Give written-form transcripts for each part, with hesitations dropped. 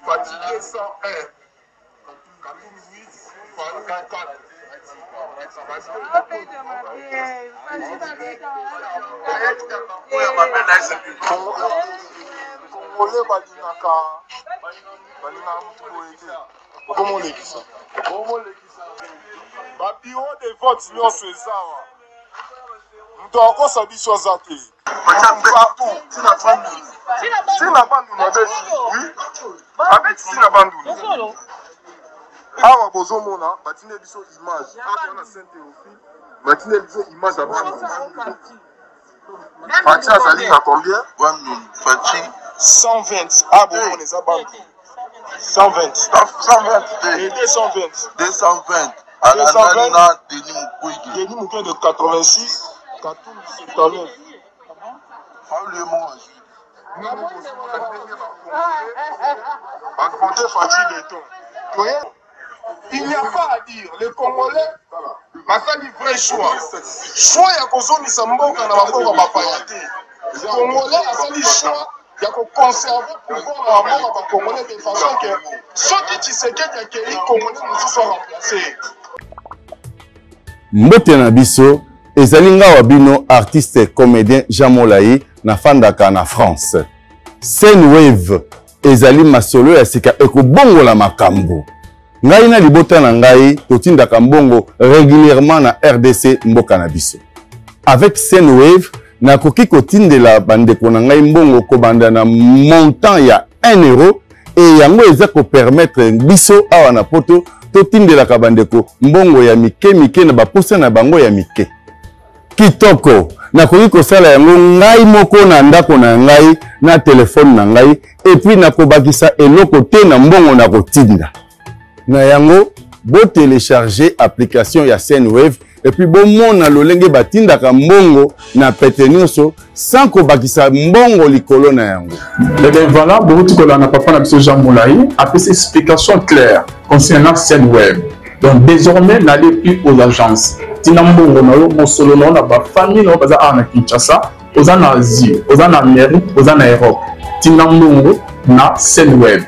Fatigué 101. Katoum 8, Fanga 4. Congolais balingaka comment lekisa babiro de vote nyonso eza awa moto akosa biso aza te tina banduna abeti tina banduna awa bozomona batinde biso image wana saint théophile batinde biso image ya banduna Fachi azali na combien? 120. Ah bon, on les a bandés. 120. 120. Et 220. 220. À la nana, Denis Mouké de 86. Katoum 79. Fabio Monge. En compter Fachi Béton. Il n'y a pas à dire. Les Congolais, c'est du vrai choix. Choix, il y a qu'on s'en moque dans la mort à ma pailleté. Les Congolais, c'est du choix. Il y a qu'on conserve le pouvoir à la mort à Congolais de façon que ceux qui disent qu'il y a des Congolais nous sont remplacés. Mbote na biso, ezalinga wabino artiste comédien Jean Molayi na fandaka na France. Senwave ezali masolo ya sika ekobongola makambo. Ngai na libota na ngai totindaka mbongo régulièrement na RDC mboka na biso. Avec Senwave nakoki kotindela bandeko na ngai mbongo kobanda na montant ya 1 euro et yango eza ko permettre biso awa na poto totindelaka bandeko mbongo ya mike na baposa na bango ya mike. Kitoko nakoki kosala yango ngai moko na ndako na ngai na telefone na ngai et puis nakobakisa eloko te na mbongo na kotinda. Na yango bo télécharger application ya Senwave et puis bo mona lolenge batindaka mbongo na pete nyonso sans kobakisa mbongo likolo na yango. Mais voilà, beaucoup de na papa na biso Jean Molayi a fait explication claire concernant Senwave. Donc désormais n'allez plus aux agences. Tina mbongo na yo mosolo na ba famille na baza na Kinshasa, oza na Asie, oza na Amérique, oza na Europe. Tina mbongo na Senwave.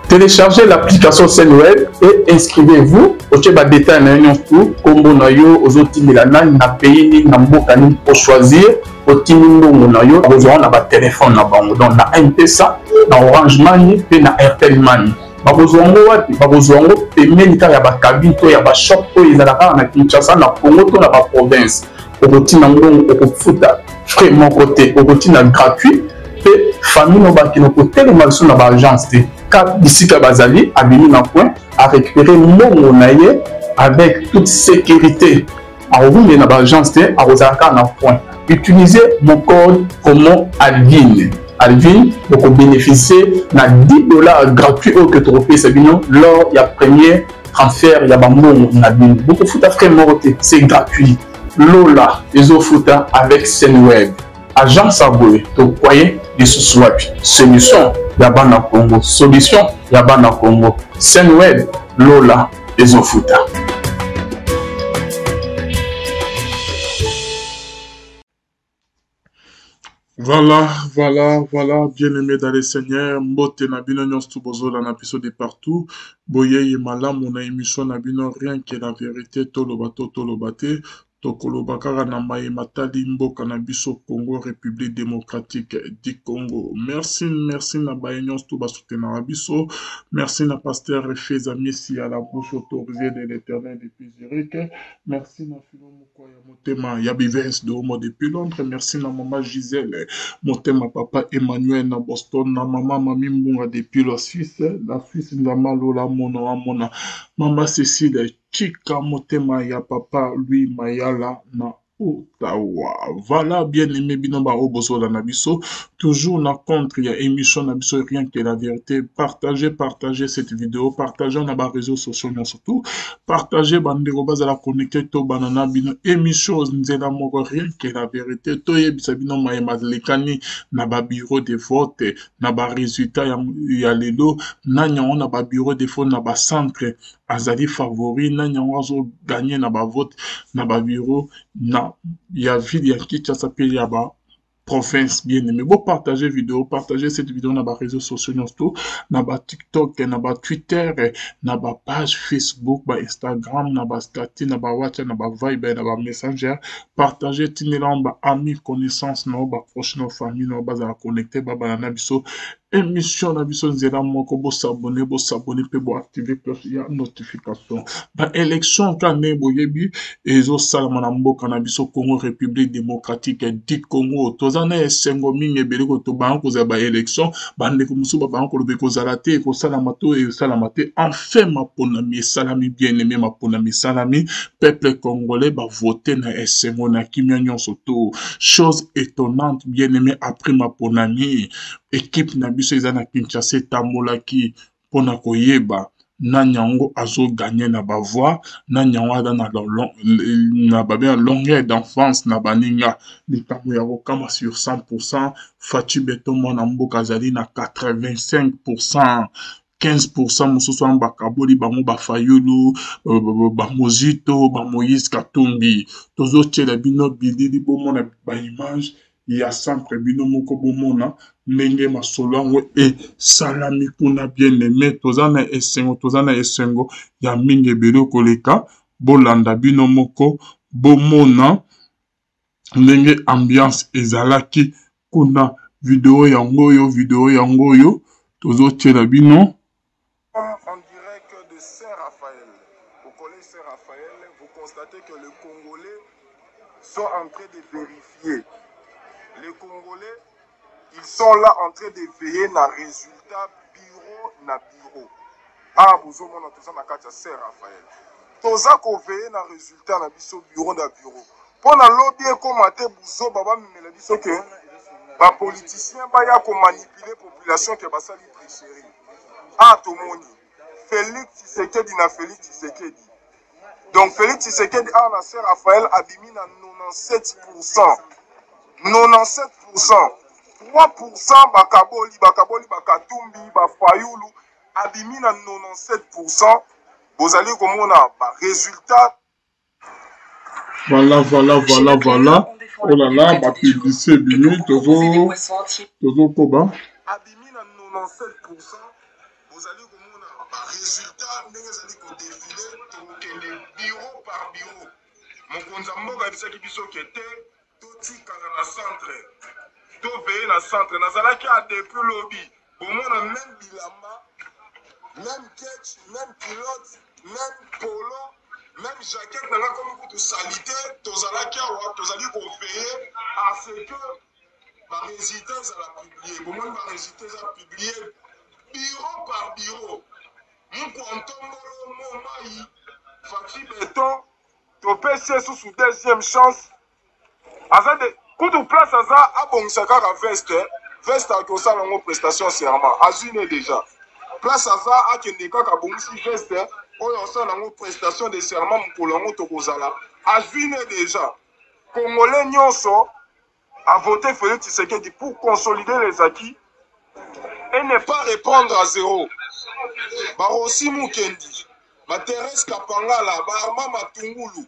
Téléchargez l'application Senwave et inscrivez-vous au Tchèba détail na yon tout combo na yo ozoti milana na pays ni na mboka ni pour choisir au timindongo na yo besoin na ba téléphone na bango donc na M-Pesa na Orange Money pe na Airtel Money ba besoin wapi ba besoin paiement ka ya ba cabine to ya ba shop to ezalaka na Kinshasa na Congo to na ba province okoti na mbongo okofuta frais mon côté okoti na gratuit pe famille no ba kino ko tellement sur na ba agence te d'ici à Bazali, à venir dans point, à récupérer mon monaye avec toute sécurité. À ouvrir dans l'agence, à Rosaka dans point. Utilisez mon code promo Alvin. Alvin, donc bénéficier de $10 gratuits au que tu repayes, c'est bien. Lors il y a premier transfert, il y a mon Alvin. Beaucoup de foot à frais morté, c'est gratuit. Lola, les autres foot avec Senwave. Agence Aboué, donc voyez, les sous-swap. Solution, Yabana Congo. Solution, Yabana Congo. Senwave, Lola, les Ofuta. Voilà, bien-aimés dans les seigneurs, mbote na bino nyonso bozo na biso de partout, boye malamu na émission na bino rien que la vérité, tolobate, tokoloba kaka na maye matali mboka na biso Congo République démocratique du Congo. Merci na baye nyonso ba soutenir biso. Merci na pasteur Efeza Messi à la bouche autorisée de l'Éternel depuis Zurich. Merci na Philo Mukoya Motema ya Bivens de Homo depuis Londres. Merci na maman Gisèle Motema papa Emmanuel na Boston na maman Mami Mbunga depuis la Suisse ndama lola mona maman Cécile Chika Motema ya papa Louis Mayala na Ottawa. Voilà, bien aimé Binomba Oboso la Nabiso. Toujours na contre, il y a émission Nabiso, rien que la vérité. Partagez cette vidéo. Partagez na bas réseaux sociaux, surtout. Partagez bandero base à la connecter to banana bino. Émission nzela moko, rien que la vérité. Toye bisabino maema lekani na ba bureau de vote, na ba résultat ya lelo, na nyango na ba bureau de vote, na ba centre azali favori, na nyango azo gagner na ba vote, na ba bureau, na ya ville ya Kinshasa pe ya ba province bien aimé. Bon, partagez vidéo, partagez cette vidéo dans les réseaux sociaux, dans TikTok, dans Twitter, dans page Facebook, Instagram, dans Stati, dans WhatsApp, dans Viber, dans Messenger. Partagez, tenez là, amis, connaissances, nos proches, nos familles, nos bases à connecter, banana biso. Émission na biso nzela moko bo s'abonner pe bo activer cloche ya notification. Ba élection kané boyebi ezo salama na mboka na biso Congo République démocratique dit Congo tozana esengo mingi ebele ko to ba ko za ba élection bande ko musu ba ko lobe ko zalate ko salama to e salama te enfin maponami salami bien aimé maponami salami peuple congolais ba voter na esengo na kimia nyonso to chose étonnante bien aimé après maponami équipe na biso eza na Kinshasa tamolaki pona koyeba na nyango azo gagner na ba voix na nyango ada na ba longueur d'enfance na baninga likambo ya kokama sur 100% Fachi Beto mwana mboka azali na 85%. 15% mosusu en bakaboli bango bafayulu bamozito bamoïse katumbi tozo tshela bino bilili bomona ba image ya centre bino moko bomona ndenge masolo yango e salami kuna bien aimé tozana esengo ya mingi ebele koleka bolanda bino moko bomona ndenge ambiance ezalaki kuna video yango yo tozo tshela bino En direct de Saint-Raphaël. Vous connaissez Saint-Raphaël, vous constatez que les Congolais sont en train de vérifier. Les Congolais, ils sont là en train de veiller na résultat bureau. Ah, vous avez mon attention à Saint-Raphaël. Toza ko veiller na résultat na biso bureau. Pour na lobby commenter buzo baba mimela biso que ba politicien ba ya ko manipuler population que ba sali tricherie. Ah, tout le monde. Félix Tshisekedi na Félix Tshisekedi. Donc, Félix Tshisekedi a na Saint-Raphaël abimi na 97%. 97%. 3% bakaboli, bakatumbi, bafayulu, abimi na 97%. Vous allez komona ba résultat. Voilà. Oh là là, ma publicité bimi, tozo koba. Abimi na 97%. Vous allez komona ba résultat ndenge zali ko défiler tokende bureau par bureau. Mokonza mboka bisaki biso kete totikala na centre. To veiller na centre nazalaki a depuis lobby. Bomona même bilamba, même catch, même pilote, même polo, même jaquette nanga comme kutu salité, tozalaki awa tozali ko veiller à ce que ba résultats za la publier. Bomona ba résultats za publier bureau par bureau. Nous comptons le moment Fachi Beto, topesi sous deuxième chance. Azade, quand tu place Aza, abongisaka la veste à kosala ngo prestation serment. Azune déjà. Place Aza a kendeka ka bongisi veste, oyo osala ngo prestation de serment mkolongo tokozala. Azune déjà. Congolais nyonso a voté Félix Tshisekedi pour consolider les acquis et ne pas répondre à zéro. Barosi Mukendi, Thérèse Kapangala, Barma Matungulu,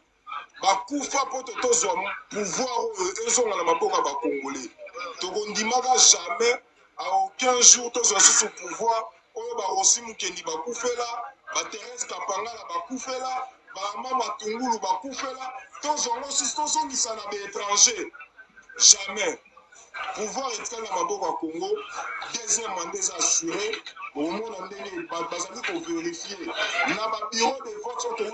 Bakufa poto tozwa pouvoir ezonga na maboka ba Congolais. Tokondimaka jamais à aucun jour tozwa sous pouvoir oyo Barosi Mukendi bakufela, Thérèse Kapangala bakufela, Barma Matungulu bakufela, tozwa aussi tozongisa na ba étranger. Jamais. Pouvoir être dans la Maboka Congo, deuxième mandat assuré, au monde en donné, bazali pour vérifier. Dans le bureau de vote, on pour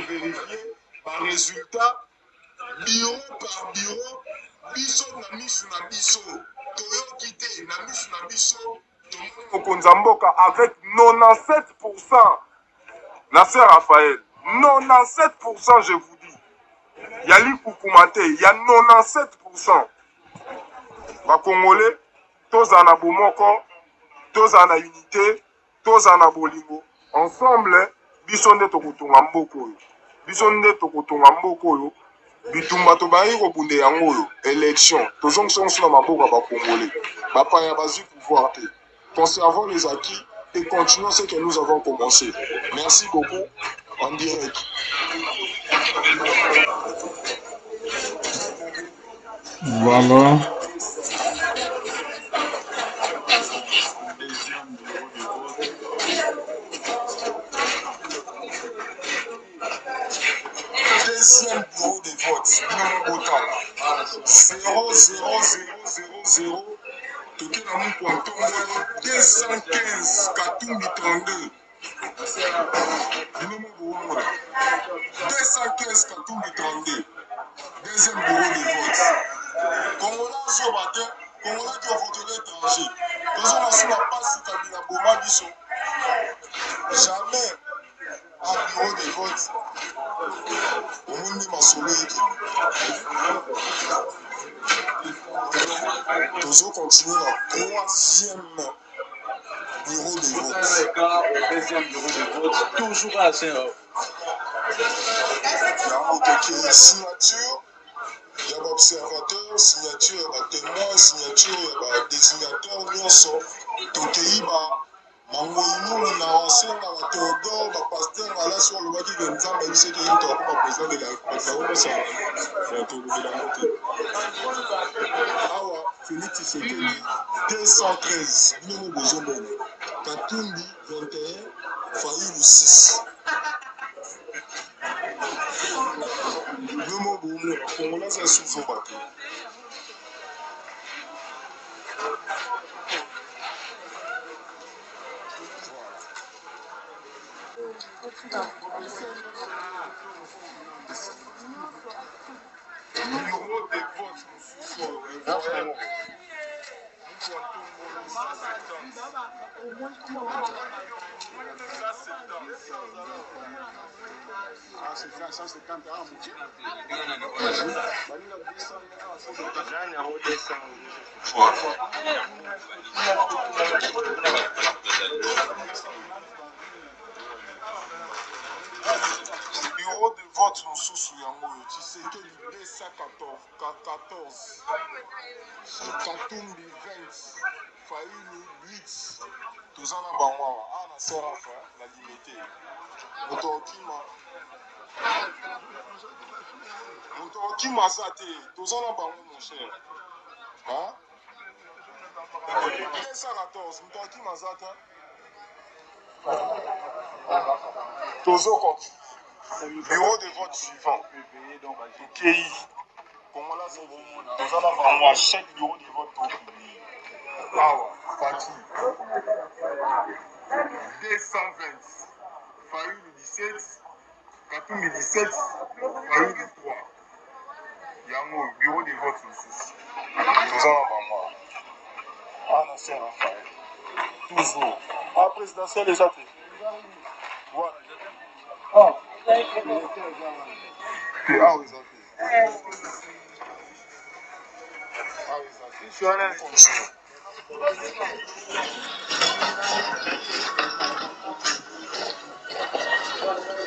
vérifier par résultat, bureau par bureau, biso na misu na biso, toyo quitté, na misu na biso, au Konzamboka avec 97%. La sœur Raphaël, 97%, je vous dis. Yali Koukoumate, il y a 97%. Les Congolais, tous en abomoko, tous en unité, tous en bolingo. Ensemble, bisonde tokutunga mboko. Bisonde tokutunga mboko. Bitumba tobayi ko bunde yango. Élection. Toujours sont sur la maboka ba Congolais. Papa ya bazu pouvoir. Conservons les acquis et continuons ce que nous avons commencé. Merci beaucoup. En direct. Voilà. Deuxième bureau de vote, non Botala. 0, 0, 0, 0, 0. Toké na mon pointon, 215, Katumbi 32. 215 Katumbi 32. Deuxième bureau de vote. Congolais sur matin, Congolais qui ont voté l'étranger. Quand on a su la passe, Kabila Boma Biso. Jamais un bureau de vote. Au monde de ma soleil. Nous allons continuer la troisième bureau de vote. Au deuxième bureau de vote, toujours à Saint-Roch. Il y a un autre qui est signature. Il y a l'observateur, signature, il y a témoin, signature, il y a désignateur, nyonso. Donc il y a Mangoïnou, na ancien, na Théodore, na pasteur, na la sur le baki de Nzamba, il sait qu'il y a un président de la Awa, Félix Tshisekedi, 213, Binomo Bozomone, Katumbi, 21, Faïlou 6. Binomo Bozomone, Congolais, c'est sous Zobaki. Bureau de vote, bureau de vote, nous sous Yango, tu sais que l'idée 114, Katumbi 20, Faïlou 8, tous en a banwa, na Serafa, la limité. Moutokima Zate, tous en a banwa, mon cher. Hein? 214, Moutokima Zate. Tozo continue. Bureau de vote suivant. Kei. Congolais, c'est bon. Nous allons avoir chaque bureau de vote pour publier. Awa, Fati. 220. Fayoul 17. Katumbi 17. Fayoul 3. Yango, bureau de vote ici. Nous allons avoir. Ah, non, c'est Raphaël. Toujours. Ah, présidentiel déjà. Voilà. Ah. Ah, oui, ça fait. Je suis allé continuer.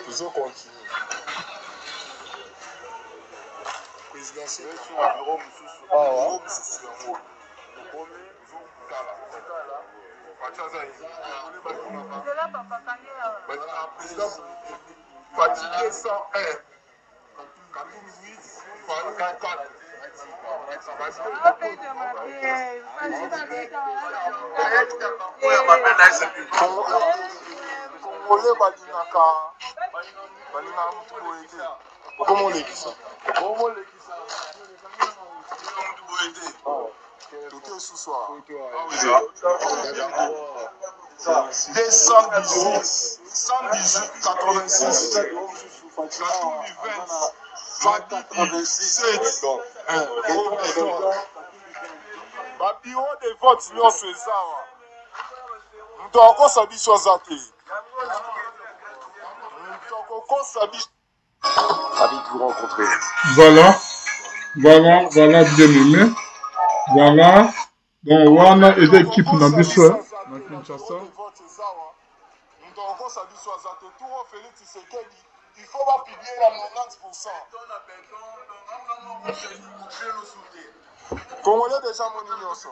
Toujours continuer. Présidentiel sur un bureau, monsieur. Ah, ouais. Monsieur, le premier, président fatigué 101. Katumbi 8, Fayoul 4. Congolais balinaka mutu boye te. Comment lekisa? Mutu boye te. Toke sous soir. 218, 118, 86. Katumbi 20. 27. Ba bureau de vote nyonso eza awa. Moto akosa biso aza te. Moto akokosa biso. Ravi de vous rencontrer. Voilà, bien aimé. Voilà. Donc, wana et l'équipe na biso na Kinshasa. Moto akosa biso aza te. Tour Félix Tshisekedi. Il faut pas publier la 90%. Congolais déjà mon nyonso.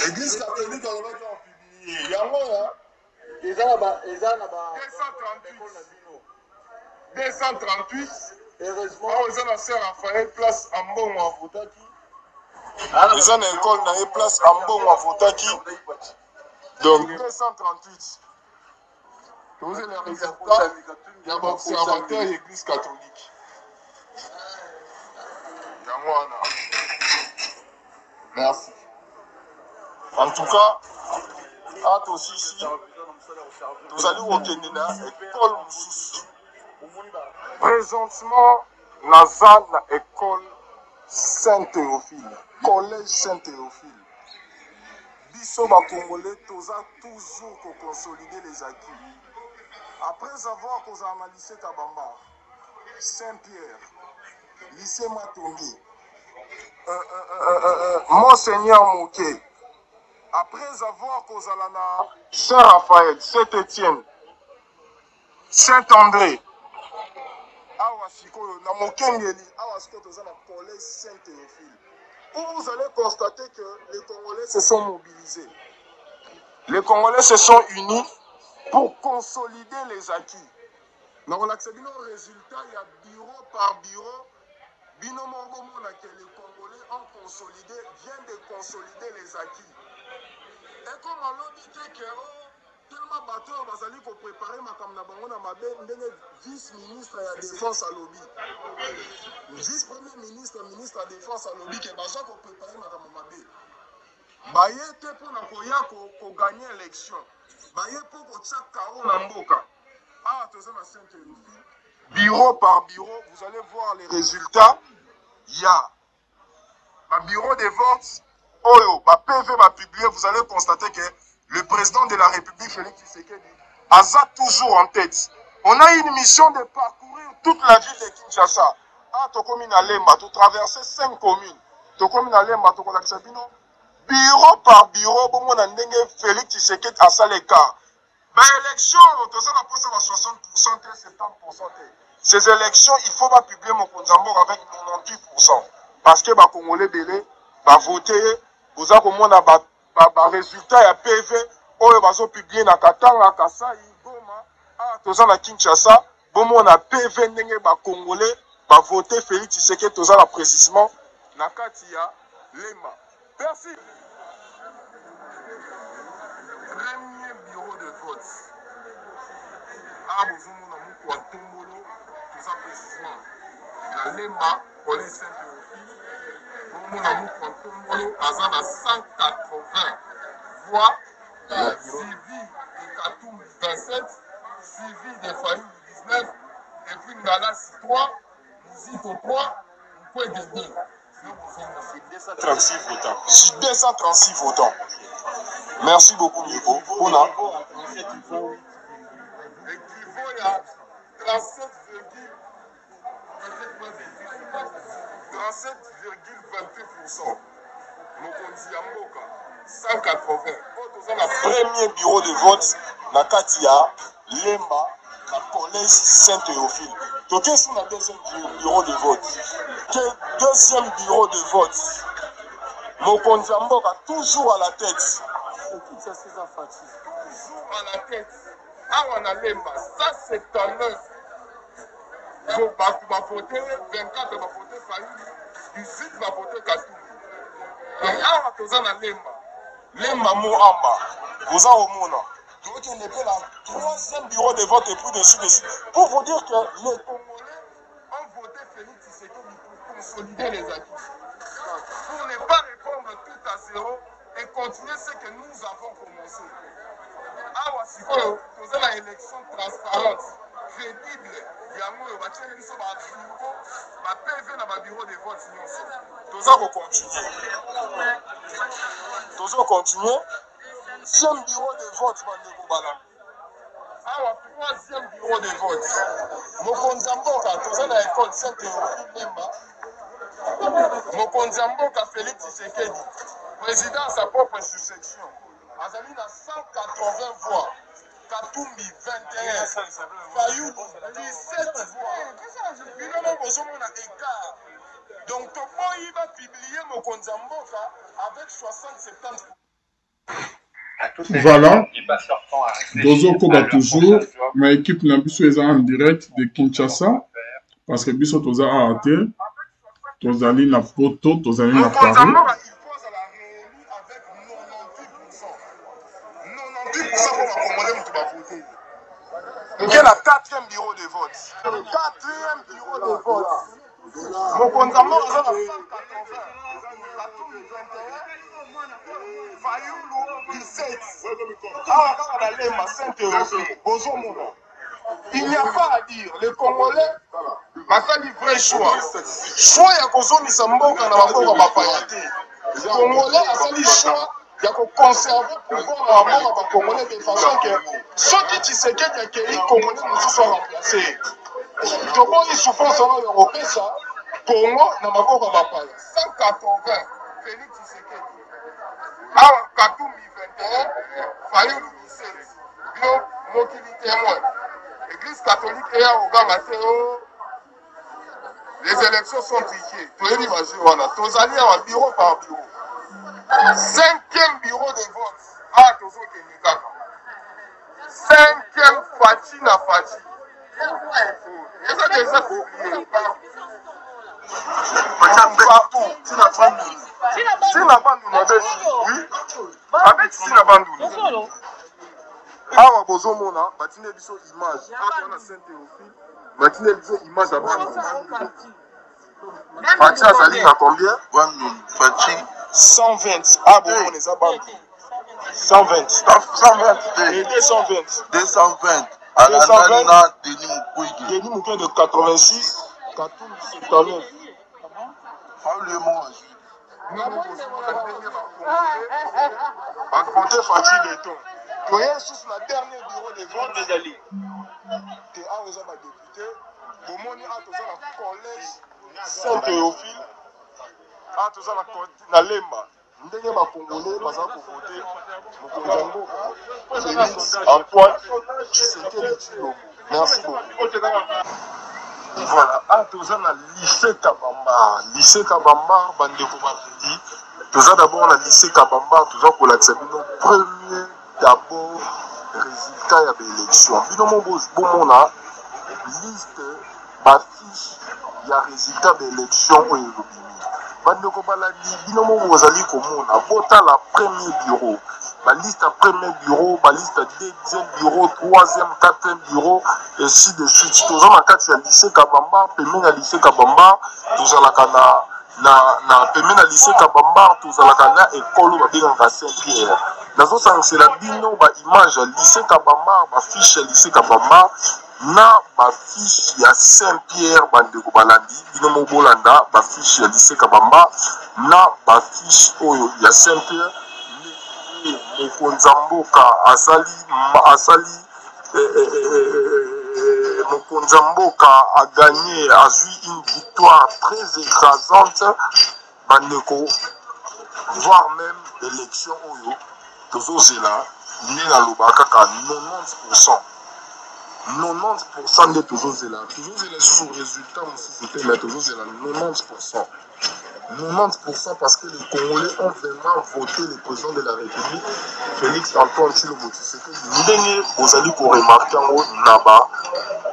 L'église catholique on va publier. Yango ya. Eza na ba 238 awa eza na ser Raphaël place ambongo avotaki eza na école na ye place ambongo avotaki donc 238 vous avez les résultats ya baobservateur ya église catholique yango wana merci en tout cas hâte aussi ici tozali kokende na école mosusu présentement naza na école Saint-Théophile collège Saint-Théophile biso bakongolais toza toujours consolider les acquis après avoir kozala na lycée Kabamba Saint-Pierre lycée Matongi Monseigneur Moké après avoir kozala na Saint-Raphaël Saint-Étienne Saint-André awa sikoyo na mokengeli awa sikoyo toza na collège Saint-Théophile où vous allez constater que les Congolais se sont mobilisés. Les Congolais se sont unis pour consolider les acquis. Donc on a accédé au résultat, il y a bureau par bureau. Binomo que les Congolais ont consolidé, viennent de consolider les acquis. Et comme on l'a dit que tellement bateau, on va préparer ma camarade vice-ministre de la défense à lobby. Vice-premier ministre, ministre de la défense à lobby, qui va préparer ma camarade. Baye te pour gagner l'élection. Baye pour que chaque carreau n'amboka. Ah, bureau par bureau, vous allez voir les résultats. Il y a un bureau de vote. Oh, PV va publier, vous allez constater que le président de la République, Félix Tshisekedi, a ça toujours en tête. On a une mission de parcourir toute la ville de Kinshasa. Ah, Tokomina Lemba, tu traverses 5 communes. Tokomina Lemba, Tokolakisabino. Bureau par bureau, bon, on a Félix Tshisekedi à ça l'écart. Bah, élection, tu sais, la poste à 60%, 70%. Ces élections, il faut pas publier mon Konzambo avec 98%. Parce que, bah, Congolais belé, bah, voter, vous avez comment on a résultat ya PV oyo bazo publier na Katanga Kasai Goma ah toza na Kinshasa bomo na PV ndenge ba congolais ba voter Félix Tshisekedi toza la précisément na kati ya Lemba. Merci. Premier bureau de vote. Ah bozumo na muko atombolo toza précisément na Lemba collège Saint-Théophile. Bomo na muko atombolo aza na 180 voix, suivi de Katoum 27, suivi de Fayou 19, et puis Ngala 3, Mouzito 3, Moukou 2. C'est 236 votants. C'est 236 votants. Merci beaucoup, Nico. On a équivaut à 37,28%. Mokonzi Yamboka 180. Le premier bureau de vote na Katia Lemba na collège Saint-Théophile. Donc qu'est-ce qu'on a deuxième bureau de vote? Quel deuxième bureau de vote? Mokonzi Yamboka toujours à la tête. Toujours à la tête. Ah on a Lemba 179. Donc va voter 24 va voter Fayou, 18 va voter Katoum. Donc, awa toza na Lemba Moamba, vous en Omona. Donc, il n'est pas le troisième bureau de vote et plus dessus. Pour vous dire que les Congolais ont voté Félix Tshisekedi pour consolider les acquis. Pour ne pas répondre tout à zéro et continuer ce que nous avons commencé. Awa sikoyo, toza na élection transparente, crédible. Yango yo batieli biso ba bureau, ba PV na ba bureau de vote nyonso. Toza ko continuer. Toza continuer. Deuxième bureau de vote bandeko bala. Awa troisième bureau de vote. Mokonzi Mboka toza na école Saint-Théophile Lemba. Mokonzi Mboka Félix Tshisekedi, président sa propre succession. Azali na 180 voix. Katumbi 21, Fayou 17 voix. Binomo bozomo na écart. Donc Topo il va publier Mokonzi Mboka avec 60-70%. Voilà. Dozo Koba toujours. Ma équipe n'a plus en direct de Kinshasa. parce que biso toza a te tozali na poto tozali na Paris. Il pose à la réélu avec 98%. 98% pour la Congolais qui va voter. Qui est la 4e bureau de vote. 4e bureau de vote. Mon condamnement est à 180. Fayoulou 17. Il n'y a pas à dire. Les Congolais, c'est un vrai choix. Choix, il y a qu'on s'en mboka na mboka bapayate. Les Congolais, c'est un choix. Il y a qu'on conserve le pouvoir dans la mort à Congolais de façon que ceux qui disent qu'il y a des Congolais nous sont remplacés. Donc, il souffre sur l'Européen, ça. Congo, na mboka bapaya. 180. Félix Tshisekedi. Awa Katumbi 21. Fayoulou 17. Bio, Mokili témoin. L'Église catholique est à Ogamateo. Les élections sont triquées. Tous allés à bureau par bureau. 5e bureau de vote. Ah, tous autres Kenikaka. 5e Fati na Fati. Et ça déjà oublié. Partout. Sinabandouni. Oui. Avec Sinabandouni. Awa bozomona batine biso image na Saint-Théophile batine biso image à Fati azali na combien? Fati 120. Ah bon, on les a bandés. 120. 120. Et 220. 220. À la Nana, Denis Mouké de 86. Katoum 79. Le mot. Par contre, Fati Béton. Tu es sous la dernière bureau de vote des alliés. Tu es à raison de député. Au moins, tu es au collège Saint-Théophile. Tu es à Lemba. Ndenge ba Congolais baza ko voter mokonzi mboka Félix Antoine Tshisekedi Tshilombo. Merci beaucoup. Voilà, toza na lycée Kabamba. Lycée Kabamba bandeko bandi. Toza d'abord na lycée Kabamba, toza ko lakisa bino premier d'abord résultat ya l'élection. Bino mobos bomona liste ba fiche ya résultat de l'élection oyo lobimi. Bandeko baladi bino mobozali komona bota la premier bureau. La liste à premier bureau, la liste à deuxième bureau, troisième, quatrième bureau, et ainsi de suite. Tous les quatre à lycée Kabamba, pemé à lycée Kabamba, tous à la cana, na pemé à lycée Kabamba, tous à la cana école va bien en Saint-Pierre. Dans ce sens, c'est la bino, ba image à lycée Kabamba, ba fiche à lycée Kabamba, na ba fiche à Saint-Pierre, bande Balandi, bino mobolanda, ba fiche à lycée Kabamba, na ba fiche oyo ya Saint-Pierre. Mokonzamboka asali Mokonzamboka a gagné, a eu une victoire très écrasante. Bandeko, voire même l'élection Oyo, Tozozela, Nena Lobaka à 90%. 90% de Tozozela. Tozozela sous le résultat, c'était mais Tozozela 90%. 90% parce que les Congolais ont vraiment voté le président de la République, Félix Antoine Tshilombo Tshisekedi. Ndenge bozali ko remarquer ngo naba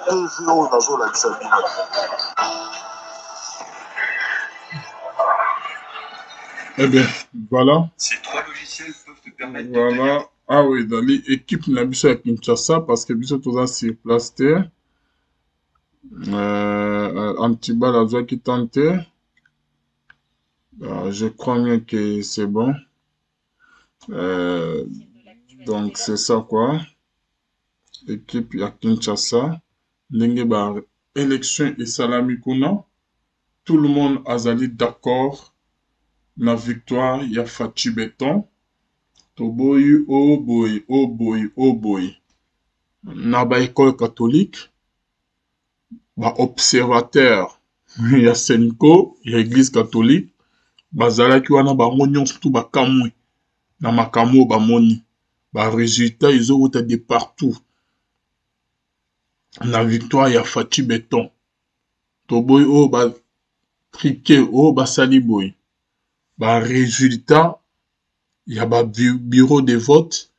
PVO nazo la Sabine. Eh bien, voilà. Ces trois logiciels peuvent te permettre voilà. Ah oui, dans l'équipe na biso ya Kinshasa parce que biso toza sur place te. Antiba la joie qui tente. Je crois bien que c'est bon. Donc c'est ça quoi. Équipe ya Kinshasa. Ndenge ba élection et salami kuna. Tout le monde azali d'accord. La victoire ya Fati Béton. Toboyi oh boy, oh boy, oh boy. Na ba école catholique. Ba observateur ya Senko, ya église catholique. Bazalaki wana bango nyonso tu bakamwe na makambo bamoni ba résultat ezokota de partout na victoire ya Fati Béton toboy o ba triqué o ba sali boy ba résultat ya ba bureau de vote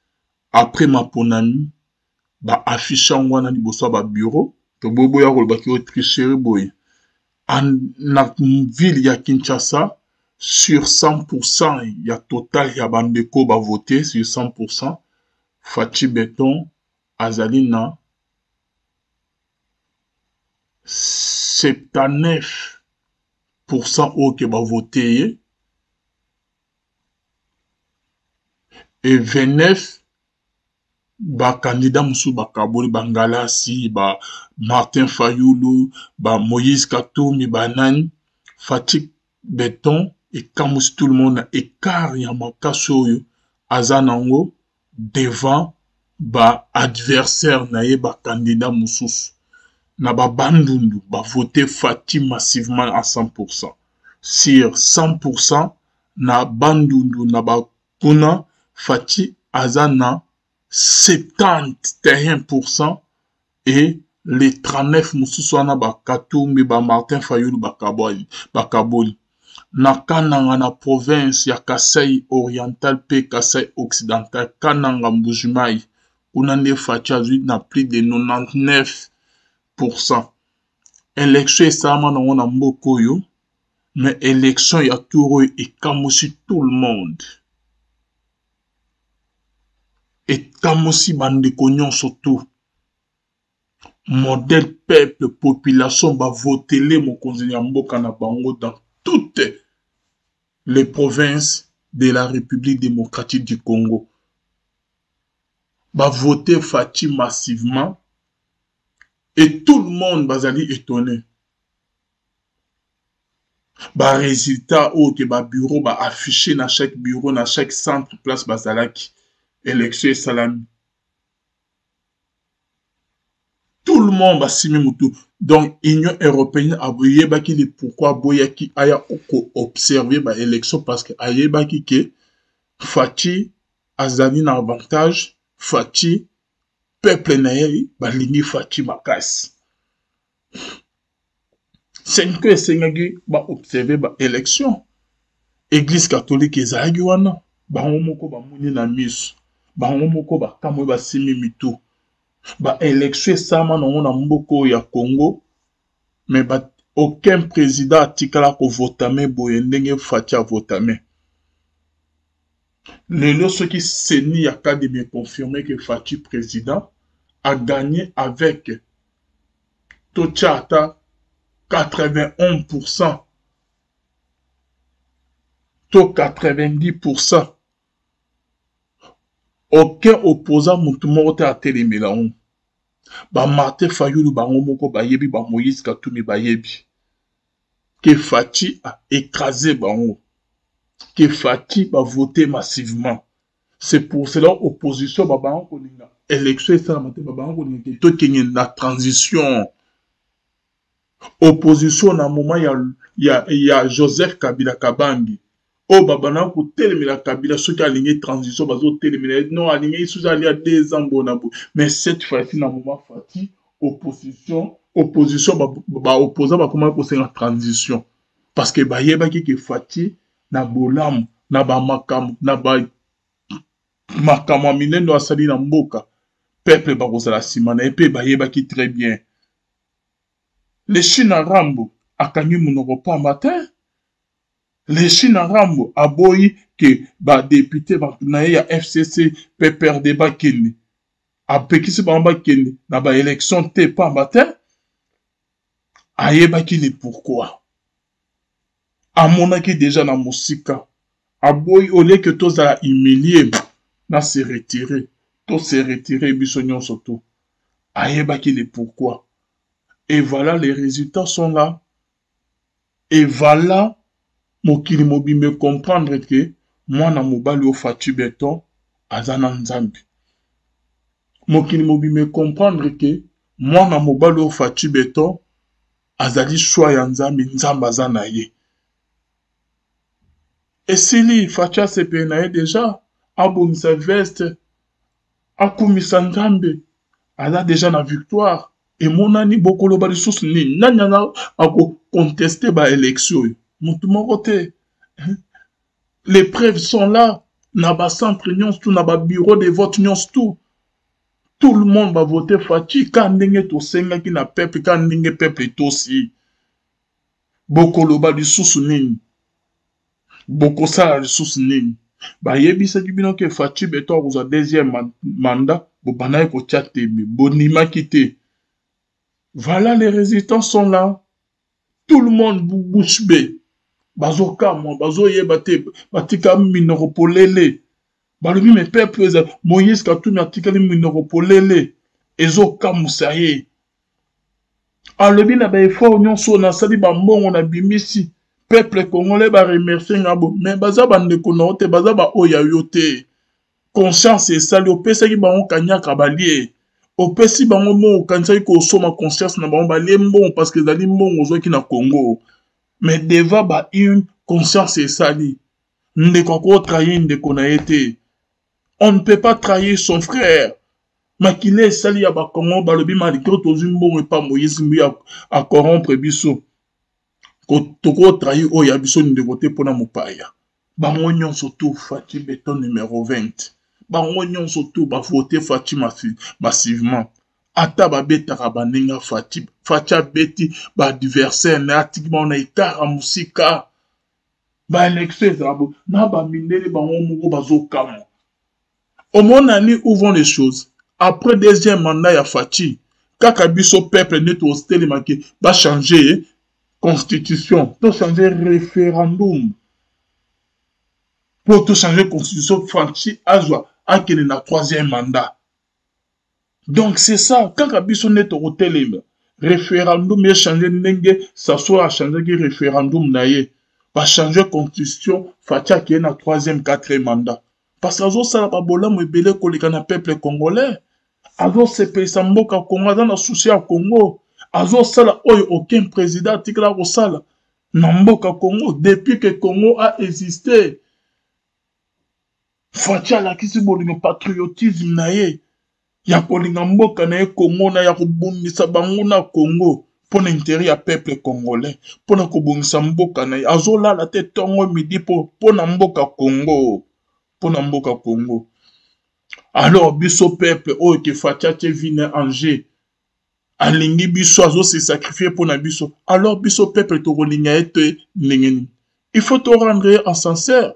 après maponami ba affiche wana liboso ba bureau toboy boy ya kolobaki o tricherie boy na ville ya Kinshasa, sur 100%, il y a total, il y a bandeko ba voté sur 100%. Fachi Beton, Azalina, 79% au qui va voter et 29 ba candidat musu ba Kaboli Bangalasi ba Martin Fayulu ba Moïse Katumbi ba Nani Fachi Beton et kamus tout le monde écart ya makasoyo azanango devant ba adversaire naye ba candidat mususu na ba bandundu ba voter Fachi massivement à 100%. Sur 100% na bandundu na ba kuna Fachi azana 71% et les 39 mususu wana ba Katumbi ba Martin Fayulu ba Kaboli na kananga na province ya Kasai oriental pe Kasai occidental kananga Mbujimai unande Fachi azui na plus de 99%. Élection esama na wana mboko yo mais élection ya touro et kamosi tout le monde et kamosi bandeko nyonso tout modèle peuple population va voter les mokonzi ya mboka na bango dans toutes les provinces de la République démocratique du Congo. Va voter Fachi massivement et tout le monde va aller étonné. Va résultat ou que va bureau va afficher dans chaque bureau, dans chaque centre place bazalaki élection salami. Tout le monde va s'y mettre. Donc, l'Union européenne a dit pourquoi Boyaki a observé l'élection parce que a dit que Fachi a un avantage, Fachi, peuple naïe, va ligner Fachi Makas. C'est que c'est va observer l'élection. Église catholique est Zaguana, Bahomoko va mouni na mis, Bahomoko va kamwe va simi mitu. Ba élection sama na mboko ya Congo mais ba aucun président atikala ko votame boye ndenge Fachi a votame. Lelo ceux qui seni ya ka de me confirmer que Fachi président a gagné avec Tochata 81% to 90%. Aucun opposant moutoumoko te a télémela on. Ba Martin Fayulu ba ngomoko ba yebi ba Moïse Katumbi ba yebi. Que Fachi a écrasé ba on. Que Fachi va voter massivement. C'est pour cela opposition ba ba on élection ça matin ba ba on to kenye na transition. Opposition na moment ya Joseph Kabila Kabangi. Oh, babana ko telemela Kabila ceux qui aligné transition bazo telemela non aligné sous ali à 2 ans bonabo mais cette fois-ci na moment Fachi opposition ba opposant ba comment ko la transition parce que ba yeba ki Fachi na bolam na ba makam na ba makama minendo asali na mboka peuple ba ko sala simana et puis ba yeba ki très bien les China Rambo akanyi munoko pa matin. Les China Rambo aboyi que ba député ba na ya FCC peut perdre ba kini a pekisi ba kini na ba élection te pas matin ayeba kini pourquoi amonaki déjà na musika aboyi au lieu que tous a humilier na se retirer biso nyonso to ayeba kini pourquoi et voilà les résultats sont là et voilà mokili mobimbe comprendre que moi na mobali o Fachi Beton azana nzambi. Mokili mobimbe comprendre que moi na mobali o Fachi Beton azali choix ya nzambi nzamba azana ye. Et si Fachi se penaye déjà abonisa veste akumisa nzambe ala déjà na victoire et monani bokolo bali sous ni nanyana ako contester ba élection. Les preuves sont là. Naba centre nyons tout, naba bureau de vote nyons tout. Tout le monde va voter Fachi. Quand ndenge to senga ki na peuple, quand ndenge peuple est aussi. bokoloba lisusu nini bokosala lisusu nini bayebisaki bino ke Faci Beton akozwa deuxième mandat bobanda kotia tebe bonimaki te. Voilà, les résultats sont là. Tout le monde bouche bée. Bazo kamwa bazo yebate batika minoropolele balobi me peuple Moïse Katumbi atikali minoropolele ezo kamusa ye alobi na ba effort nyonso na sali ba mbongo na bimisi peuple congolais ba remercier ngabo mais baza bandeko na ote baza ba oya yote conscience esali opesaki bango kanyaka balie opesi bango mo kansaki ko soma conscience na bango balie mbongo parce que ezali mbongo ozwaki na Congo. Mais devant ba une conscience esali ndeko ko trahir ndeko na été. On ne peut pas trahir son frère. Makile esali ya ba Congo balobi malikro tozimbongo pa Moïse mbi a corrompre biso. Ko toko trahir o ya biso ndeko te pona mopaya. Bango nyonso tout Faci Beton numéro 20. Bango nyonso tout ba voter Faci massivement. Ata babetaka baninga Faci abeti ba adversaire na atikima na ikara musika ba élection ezabo na ba mindele bango moko bazokamo. Au monani où vont les choses après deuxième mandat ya Faci kaka biso peuple net hostel marqué ba changer constitution to changer référendum pour to changer constitution Faci azwa akene na troisième mandat. Donc c'est ça, quand Kabiso net au hôtel, référendum est changé n'enge, ça soit changer qui référendum naie, pas changer constitution, Faci qui est na troisième, quatrième mandat. Parce que ça pas bola mo belé kolika na peuple congolais. Azo se paye sa mboka Congo dans la souci à Congo. Azo sala oyo aucun président tikla ko sala na mboka Congo depuis que Congo a existé. Faci la kisi bolingo patriotisme naie. Ya kolinga mboka na Congo na ya kobungisa bango na Congo pour l'intérêt ya peuple congolais pour na kobungisa mboka na azola la te tongo midi pour na mboka Congo pour na mboka Congo. Alors biso peuple o ke Faci vine Angers alingi biso azo se sacrifier pour na biso. Alors biso peuple to kolinga ete ningeni. Il faut te rendre en sincère.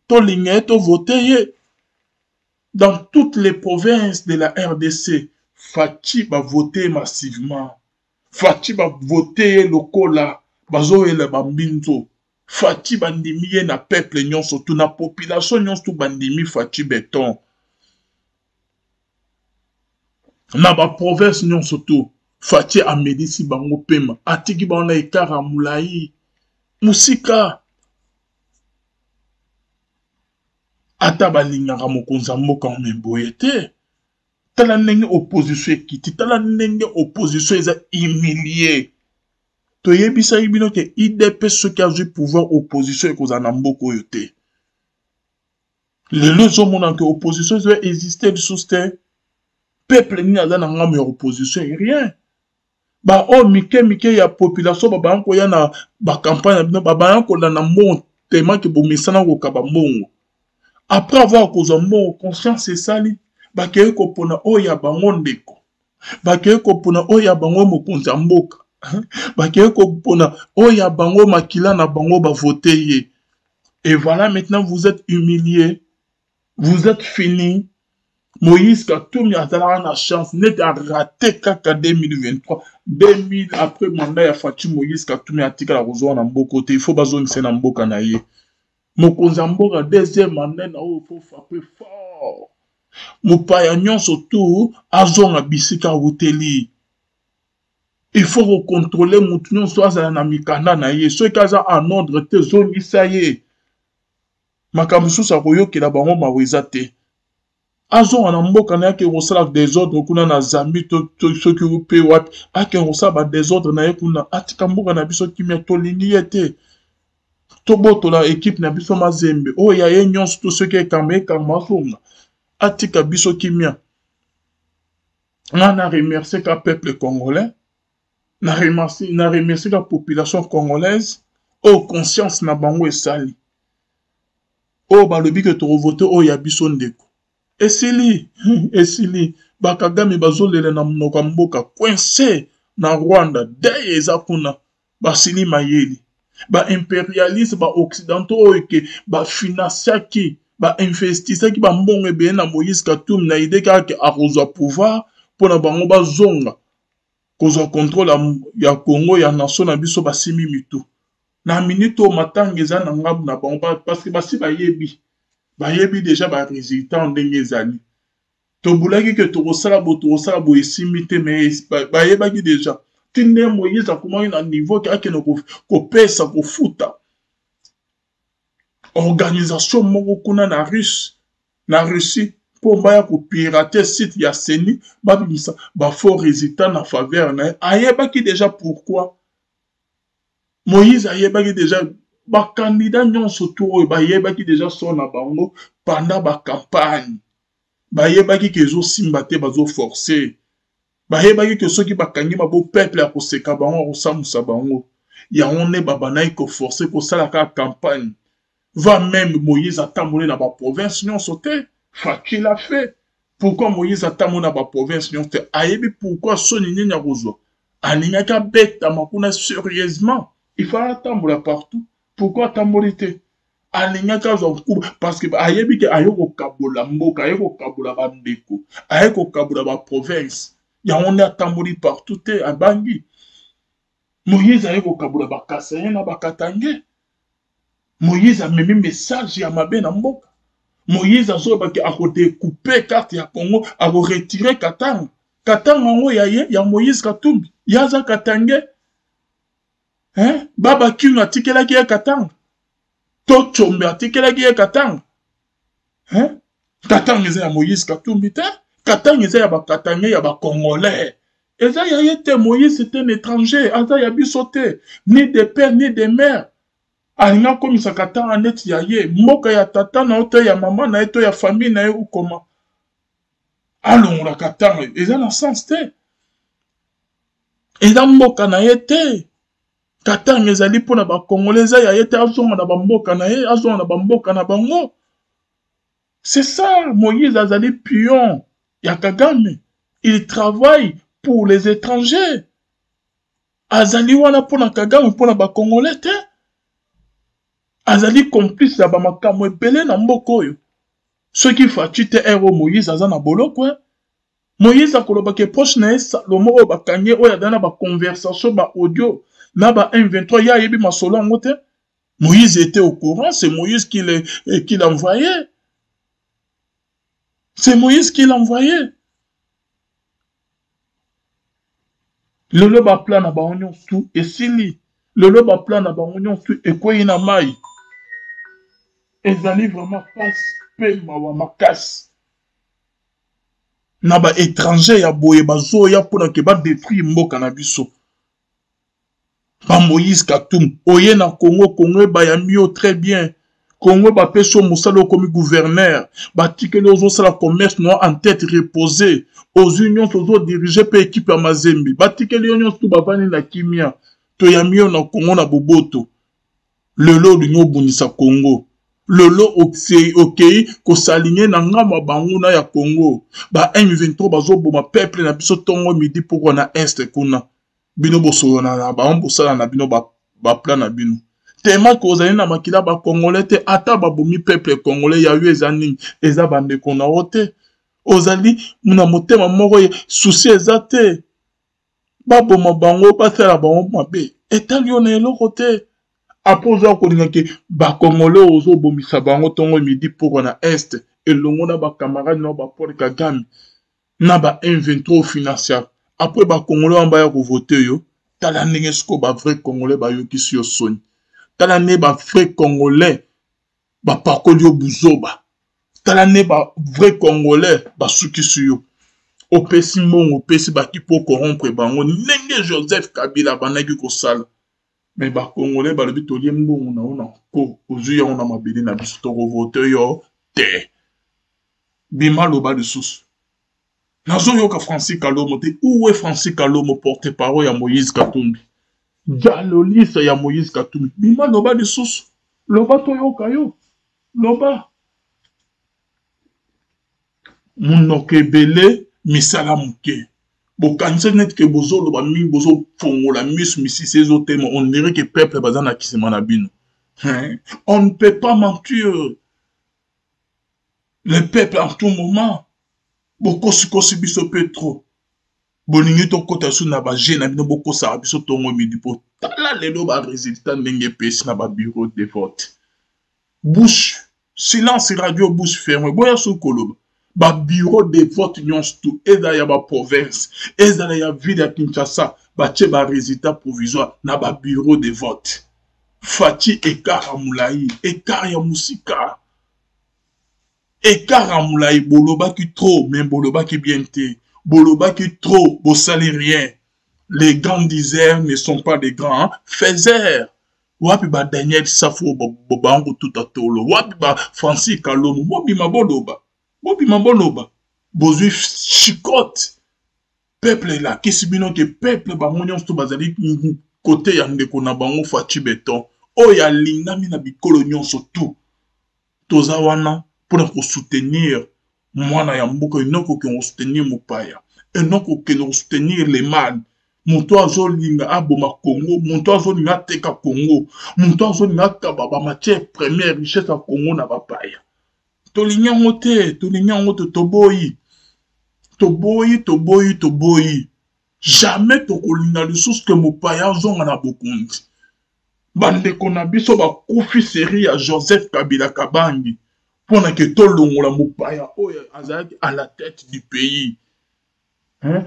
To linga to voter. Dans toutes les provinces de la RDC, Faci va voter massivement. Faci va voter le Kola, bazo et le Bambinzo. Faci bandimi na peuple nyon surtout na population nyon surtout bandimi Faci Beton. Na ba province nyon surtout Faci amedisi bango pema. Atiki ba na ikara mulai. Musika. Ata balingaka mokonza mboka omeboye te. Tala ndenge opposition ekiti, tala ndenge opposition eza humilié. Toyebisa bino ke IDP ceux qui a eu pouvoir opposition ekozala na mboka oyo te. Lelo ezomona ke opposition doit exister lisusu te. Peuple nini aza na ngambo ya opposition rien. Ba o mike ya population ba koya na ba campagne bino ba kola na mbongo tellement ke bomesana ko kaba mbongo. Après avoir causé mon conscience et sali, bakeye kopona oya bango ndeko. Bakeye kopona oya bango mokonza mboka. Bakeye kopona oya bango makila na bango ba voter ye. Et voilà, maintenant vous êtes humiliés. Vous êtes finis. Moïse Katumbi a la chance net à rater kaka 2023. 2000 après mandat ya Faci Moïse Katumbi a tika la rozo na mboko te. Il faut bazoni se na mboka na ye. Mokonza mboka deuxième mandat na o faut frapper fort. Mopaya nyonso tout azonga bisika hoteli. Il faut contrôler mutu nyonso azala na mikanda na ye. Ceux qui aza en ordre te zoni sa ye. Makambo susa koyokela bango maweza te. Azonga na mboka na yake rosala désordre kuna na Zambie to ceux qui pe wat ake rosala ba désordre na ye kuna atika mboka na biso kimia tolingi ye te. Toboto la équipe na biso mazembe o ya ye nyonso to ceux qui ekambe songa atika biso kimia. Na remercier ka peuple congolais, na remercier ka population congolaise o conscience na bango esali o balobi ke to voter o ya biso ndeko esili bakagami bazolela na mnoka mboka coincé na Rwanda deye eza kuna basili mayeli ba impérialiste ba occidentaux que ba financiaki ba investissaki ba mbongo be na Moïse Katumbi na idée ka arozwa pouvoir pour na bango ba zonga kozwa contrôle ya Congo ya nation na biso basimi mitu na minute au matanga eza na ngabu na bango parce que basi bayebi déjà ba résultat ndenge ezali tobulaki que tokosala bo esimi te mais bayebaki déjà tinde Moïse akomaki na niveau ki akende kopesa kofuta organisation moko kuna na Russie pour baya kopirate site ya seni babimisa faux résultat na faveur na ayebaki déjà pourquoi Moïse ayebaki déjà candidat nyonso to oyo bayebaki déjà so na bango pendant campagne bayebaki ke ezosimba te bazoforce bayebaki ke soki bakangi mabo peuple ya koseka bango akosamusa bango yango nde babanaki koforce kosala kaka campagne va même Moïse atambola na baprovince nyonso te Faci l'a fait. Pourquoi Moïse atambola na baprovince nyonso te ayebi pourquoi soni nini akozwa alingaki abeta makuna sérieusement il fallait atambola partout pourquoi atamboli te alingaki azwa nkuba parce que ayebi ke aye kokabola mboka aye kokabola bandeko aye kokabola baprovince yango nde atamboli partout te abangi Moïse aye kokabola bakasaye na bakatange Moïse amemi message ya mabe na mboka Moïse azobaki akodécouper carte ya Congo akoretirer Katanga yango ya Moïse Katumbi yaza Katange Baba Kinu atikelaki ya Katanga to Chombe atikelaki ya Katanga Katanga eza ya Moïse Katumbi te Katanga eza ya bakatange ya bakongolais eza ya yete Moïse c'est un étranger aza ya biso te ni de père ni de mère alinga komisa Katanga neti ya ye mboka ya tata na oto ya mama na eto ya famille na ye ukoma alongola Katanga eza na sens te eza mboka na ye te Katanga ezali mpona bakongolais eza ya ye te azonga na bamboka na ye azonga na bamboka na bango c'est ça Moïse azali pion ya Kagame il travaille pour les étrangers azali wana mpona Kagame mpona bakongolais te azali complice ya bamakambo ebele na mboka oyo soki Faci te ero Moïse aza na boloko Moïse akolobaki proche na ye Salomo oyo bakangi oyo azali na baconversation audio na ba M23 ya yebi masolo yango te Moïse était au courant c'est Moïse qui l'envoyait c'est Moïse qui l'envoyait lelo ba plan na bango nyonso esili lelo ba plan na bango nyonso ekweyi na mai ezali vraiment passe pe mawa makasi na ba étranger ya boye bazoya mpona ke badétruire mboka na biso ba Moïse Katumbi oye na Congo ebayambi yo très bien Congo bapesi mosala okomi gouverneur batikeli ozosala commerce no en tête reposée ozwi nyonso ozodirige mpe équipe ya Mazembe batikeli yo nyonso bavandi na kimia toyambi yo na Congo na boboto lelo olingi obundisa Congo lelo okei kosaligné na ngama banguna ya Congo ba M23 bazoboma peuple na biso tongo midi poko na est kuna bino bosolona na bango bosala na bino ba plan na bino tema ko ozali na makila ba congolais te ata babomi peuple congolais ya yo eza nini eza bandeko na o te ozali na motema moko souci eza te baboma bango basala bango mabe etali yo na eloko te apoza kolinga ke bakongolais ozobomisa bango tongo midi poko na est elongo na bakamarade na Paul Kagame na ba M23 financier après bakongolais amba ya kovote yo tala ndenge siko ba vrai congolais bayokisi yo soni tala ne ba vrai congolais bapakoli yo buzoba tala ne ba vrai congolais basukisi yo opesi mbongo opesi baki po corrompre bango ndenge Joseph Kabila banaki kosala mais ba congolais balobi tolie mbongo na ona ko ozwi yango na mabele na biso tokovote yo te bima loba lisusu nazoyoka Francis Kalomo te où est Francis Kalomo porte-parole ya Moïse Katumbi jalolisa ya Moïse Katumbi bima loba lisusu loba toyoka yo loba munoko ebele misala moke bokanisa net que bozolo ba mi bozo fongola mis misi ces autres thèmes, on dirait que peuple bazana kisema na bino. On ne peut pas mentir. Le peuple en tout moment, beaucoup se biso peu trop. Boningi to kota su na ba jeune na bino boko sa biso tongo midi po. Tala lelo ba résultat ndenge pesi na ba bureau de vote. Bouche, silence radio bouche fermée. Boya sou koloba. Ba bureau de vote nyons tout. Eza ya ba province. Eza ya ville ya Kinshasa. Ba tche ba résultat provisoire na ba bureau de vote. Fati ekara moulayi. Ekara ya musika. Ekara moulayi. Boloba ki trop. Men boloba ki bien te. Boloba ki trop. Bosali rien. Les grands diseurs ne sont pas des grands. Faiseurs. Wapi ba Daniel Safo bobango tout atolo. Wapi ba Francis Kalomo. Bobi maboloba. Bobi maboloba. Bozui chicote. Peuple là. Kesi bino ke peuple ba monyon sto bazali côté ya ndeko na bango Fati Beton. Oya lingami na bikolo nyonso tout. Toza wana pour soutenir mwana ya mboka inoko ke soutenir mopaya. Enoko ke soutenir les mal. Monto azolinga aboma Congo, monto azolinga teka Congo, monto azolinga kababa matière première richesse à Congo na bapaya. Tolinyango te toboyi. Toboyi. Jamais tokolinga lisusu ke mopaya zonga na bokundi. Bandeko na biso bakufi série ya Joseph Kabila Kabangi. Pona ke tolongola mopaya oyo azalaki à la tête du pays.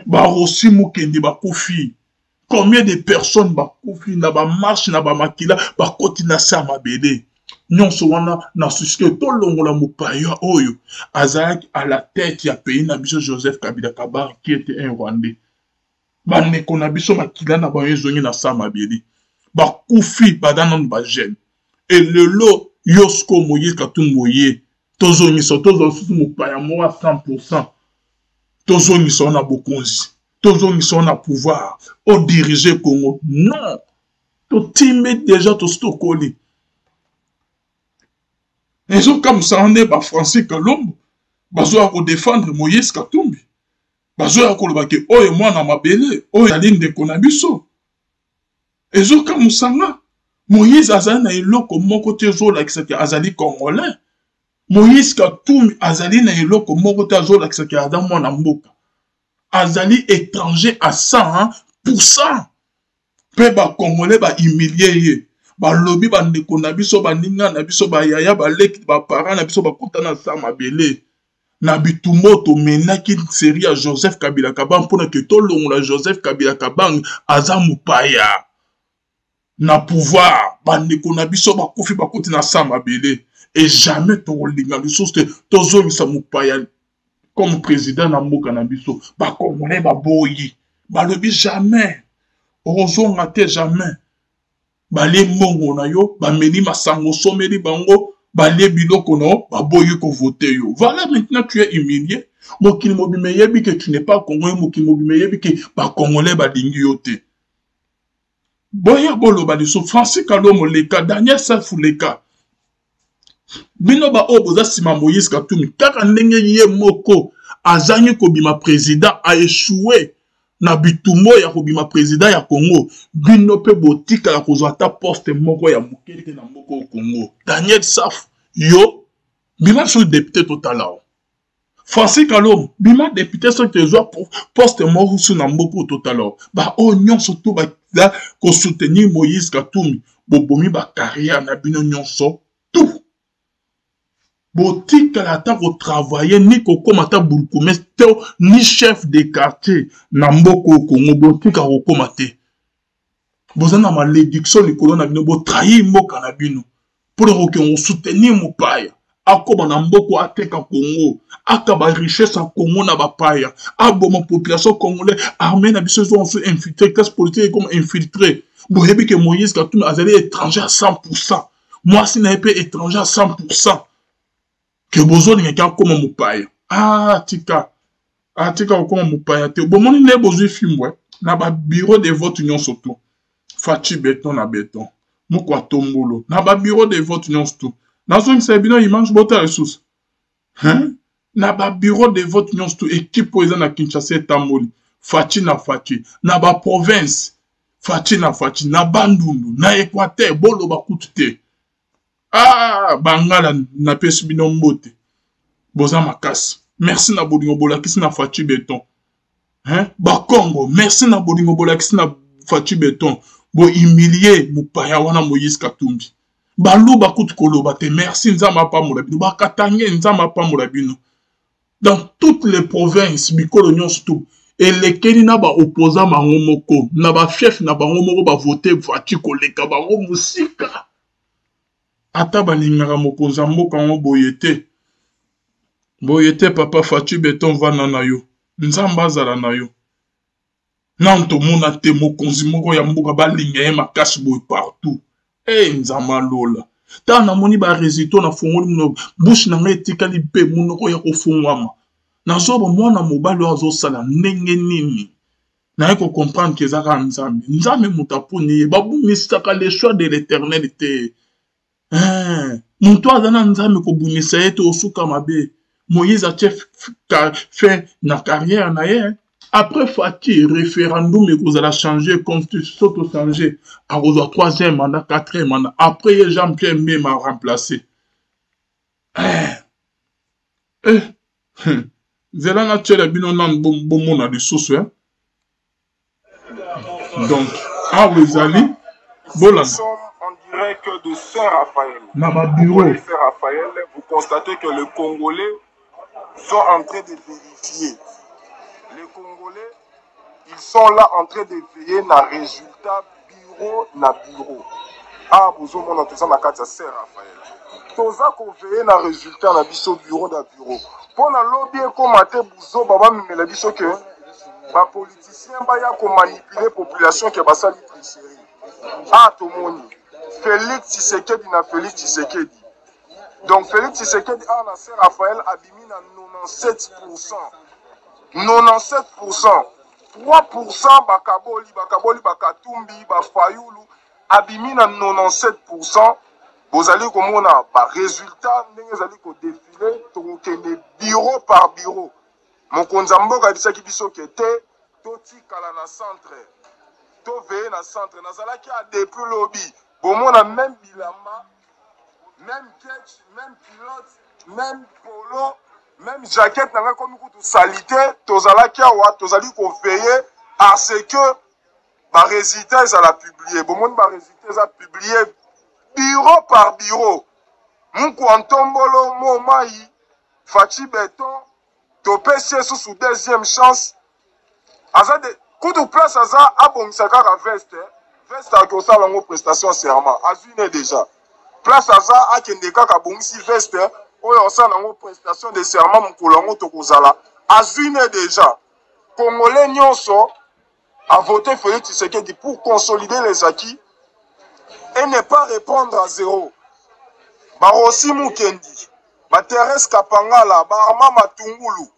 Barossi Mukendi bakufi. Combien de personnes bakufi na ba marche na ba makila bakoti na sama bede. Nyonso wana na susike tolongola mopaya oyo azalaki à la tête ya pays na biso Joseph Kabila Kabangi qui était un Rwandais. Bandeko na biso makila na ba ezongi na sama bede. Bakufi badana ba jeune. Et le lot Yosko Moïse Katumboye tozongi so tozo mopaya mo à 100%. Tozongi so na bokonzi. Tozongi so na pouvoir. Au diriger Congo. Non. To timé déjà to stokoli. Ils ont comme ça en est ba Francis Kalombo. Bazo a défendre Moïse Katumbi. Bazo a ko ke oye mwana mabele, oye alinde konabiso. Ils ont comme ça là. Moïse azali na eloko moko te zo la kisaki azali congolais. Moïse Katumbi azali na eloko moko te zo la kisaki adam mwana mboka. Azali étranger à 100%. Pe ba congolais ba humilier ye. Ba lobi ba ndeko na biso ba ninga na biso ba yaya ba leki ba parents na biso ba kotana sa mabele. Na bitumoto menaki série ya Joseph Kabila Kabangi mpona ke tolongola Joseph Kabila Kabangi aza mopaya. Na pouvoir, bandeko na biso bakufi bakoti na sa mabele. Et jamais tolinga lisusu te tozongisa mopaya comme président na mboka na biso. Bakongolais baboyi. Balobi jamais. Ozonga te jamais. Bale mongo na yo, bameni masango someli bango, bale biloko no, baboyi ko voter yo. Voilà, maintenant tu es humilié. Mokili mobime yebi que tu n'es pas congolais, mokili mobime yebi que ba congolais balingi yo te. Boya bolo baliso Francis Kalomo leka Daniel Safou leka. Bino ba oboza sima Moïse Katumbi kaka ndenge ye moko azangi kobima président a échoué na bitumo ya kobima président ya Congo. Bino pe botika ya kozwa ta poste moko ya mokete na moko Congo. Daniel Safou yo bima so député total. Francis Kalomo bima député so kezwa poste moko su na moko total. Ba onyon surtout ba là qu'on soutenir Moïse Katumbi bobomi ba carrière na bino nyonso tout botika la ta ko travailler ni ko komata burgomestre ni chef de quartier na mboko Congo botika ko komate bozana malédiction likolo na bino bo trahir mboka na bino pour que on soutenir mopaya akoba na mboko ateka Congo akaba richesse à Congo na bapaya aboma population congolaise armée na biso ont infiltré classe politique comme infiltré boyebi que Moïse Katumbi azali étranger à 100%. Moi si na pas étranger à 100% que bozoni ngeka comme mopaya tika comme mopaya te bomoni ne bozui filmwe na ba bureau de vote union surtout Fati Beton na Beton moko tombolo na ba bureau de vote union surtout na so ngi bino image bota ressources na ba bureau de vote nyonso équipe eza na Kinshasa etamboli faci na faci na ba province faci na bandundu na Équateur bolo bakutu te ah bangala na pesi bino mbote boza makasi merci na bolingo bolakisi na faci beton hein ba Congo merci na bolingo bolakisi na faci beton bo humilier mupaya wana Moïse Katumbi balu bakutu koloba te merci nzamba pa mulabino bakatange nzamba pa mulabino dans toutes les provinces bikolo nyonso tout elekeli na ba opposant bango moko na ba chef na bango moko ba voter faci koleka bango musika ata balingaka mokonza mboka ngo boyete papa faci beton vana na yo nzamba azala na yo nanto mona te mokonzi moko ya mboka balinga ye makasi boye partout nzamba lola ta namoni ba résultat na fongoli muno bouche na ngai etikali pe munoko ya kofungwama nazoba mwana mobali oyo azosala ndenge nini naye comprendre ke ezaka nzambe moto aponi ye babumisaka le choix de l'éternel te moto aza na nzambe kobumisa ye te osuka mabe Moïse a fait na carrière na ye après Fati référendum et vous allez changer constitution tout changer à vos 3e mandat 4e mandat après Jean-Pierre Mbé m'a remplacé zela na tchela bino nan bon na de source donc vous allez Nous sommes en direct de Saint-Raphaël. Saint-Raphaël, vous constatez que les Congolais sont en train de vérifier. Les Congolais, ils sont là en train de veiller na résultat bureau na bureau. Vous avez tout ça na carte Saint-Raphaël. Tout ça qu'on veille na résultat na biso bureau na bureau. Pour na lobby commenter bouzo baba mimela biso que ba politicien ba ya ko manipuler population que ba sali tricherie. Tout le monde. Félix Tshisekedi na Félix Tshisekedi. Donc Félix Tshisekedi a Saint-Raphaël abimi na 97%. 97%. 3% bakaboli bakatumbi bafayulu abimi na 97%. Bozali komona ba résultat ndenge zali ko défiler tokende bureau par bureau. Mokonza mboka bisaki biso kete toti kala na centre. To veiller na centre nazalaki a depuis lobby. Bomona même bilamba, même catch, même pilote, même polo, même jaquette nanga comme kutu salité, tozalaki awa tozali ko veiller à ce que ba résultat ça la publier. Bomona ba résultat ça publier bureau par bureau. Munku antombolo mo mai Faci Beton topesi sous deuxième chance. Azade kutu place aza abongisaka ka veste. Veste a kosala ngo prestation serment. Azune déjà. Place aza akende kaka bongisi veste oyo osala ngo prestation de serment mukolo ngo tokozala. Azune déjà. Congolais nyonso a voté Félix Tshisekedi pour consolider les acquis et ne pas répondre à zéro. Barosi Mukendi, Thérèse Kapangala, Armand Matungulu,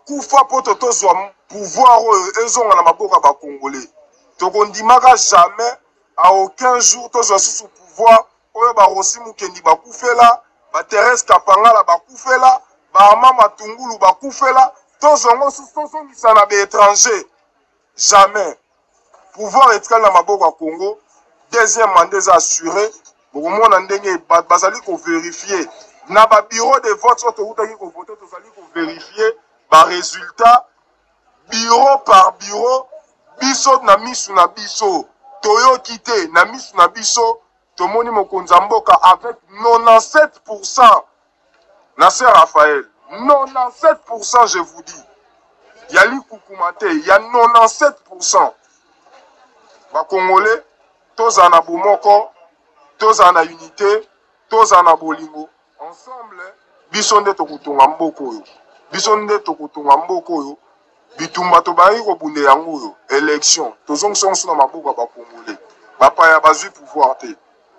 Koufa Pototozwa pouvoir ezonga na maboka ba Congolais. Tokondimaka jamais à aucun jour tozwa sous pouvoir oyo Barosi Mukendi bakufela, Thérèse Kapangala bakufela, Armand Matungulu bakufela, tozongo sous na ba étranger. Jamais. Pouvoir être na maboka Congo. Deuxième mandat assuré, pour moi, bazali ko vérifier. Na ba bureau de vote, soit ko voter, tozali ko vérifier ba résultat bureau par bureau, biso na misu na biso, toyo kité na misu na biso, tomoni mokonza mboka avec 97% na Saint-Raphaël. 97% je vous dis. Yali Koukoumate, il y a 97%. Ba Congolais toza na bomoko, toza na unité, toza na bolingo. Ensemble, biso nde tokutunga mboko oyo. Biso nde tokutunga mboko oyo. Bitumba tobari ko bunde yango oyo. Élection. Tozongso na maboko ba Congolais. Papa ya bazui pouvoir te.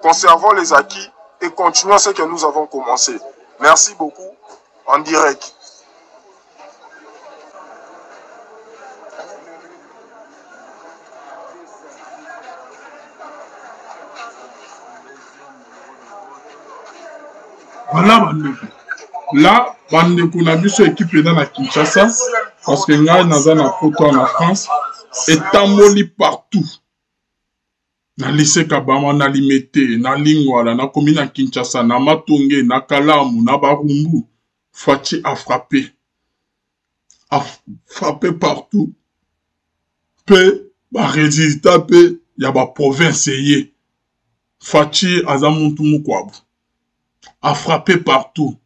Conservons les acquis et continuons ce que nous avons commencé. Merci beaucoup. En direct. Voilà, là, bandeko na biso équipe eza na Kinshasa parce que ngai naza na poto na France etamboli partout na lycée Kabama na Limete na Lingwala na komi na Kinshasa na Matonge na Kalamu na Barumbu Fachi a frappé partout pe ba résultat pe ya ba province ye Fachi aza muntu mukwabu a frappé partout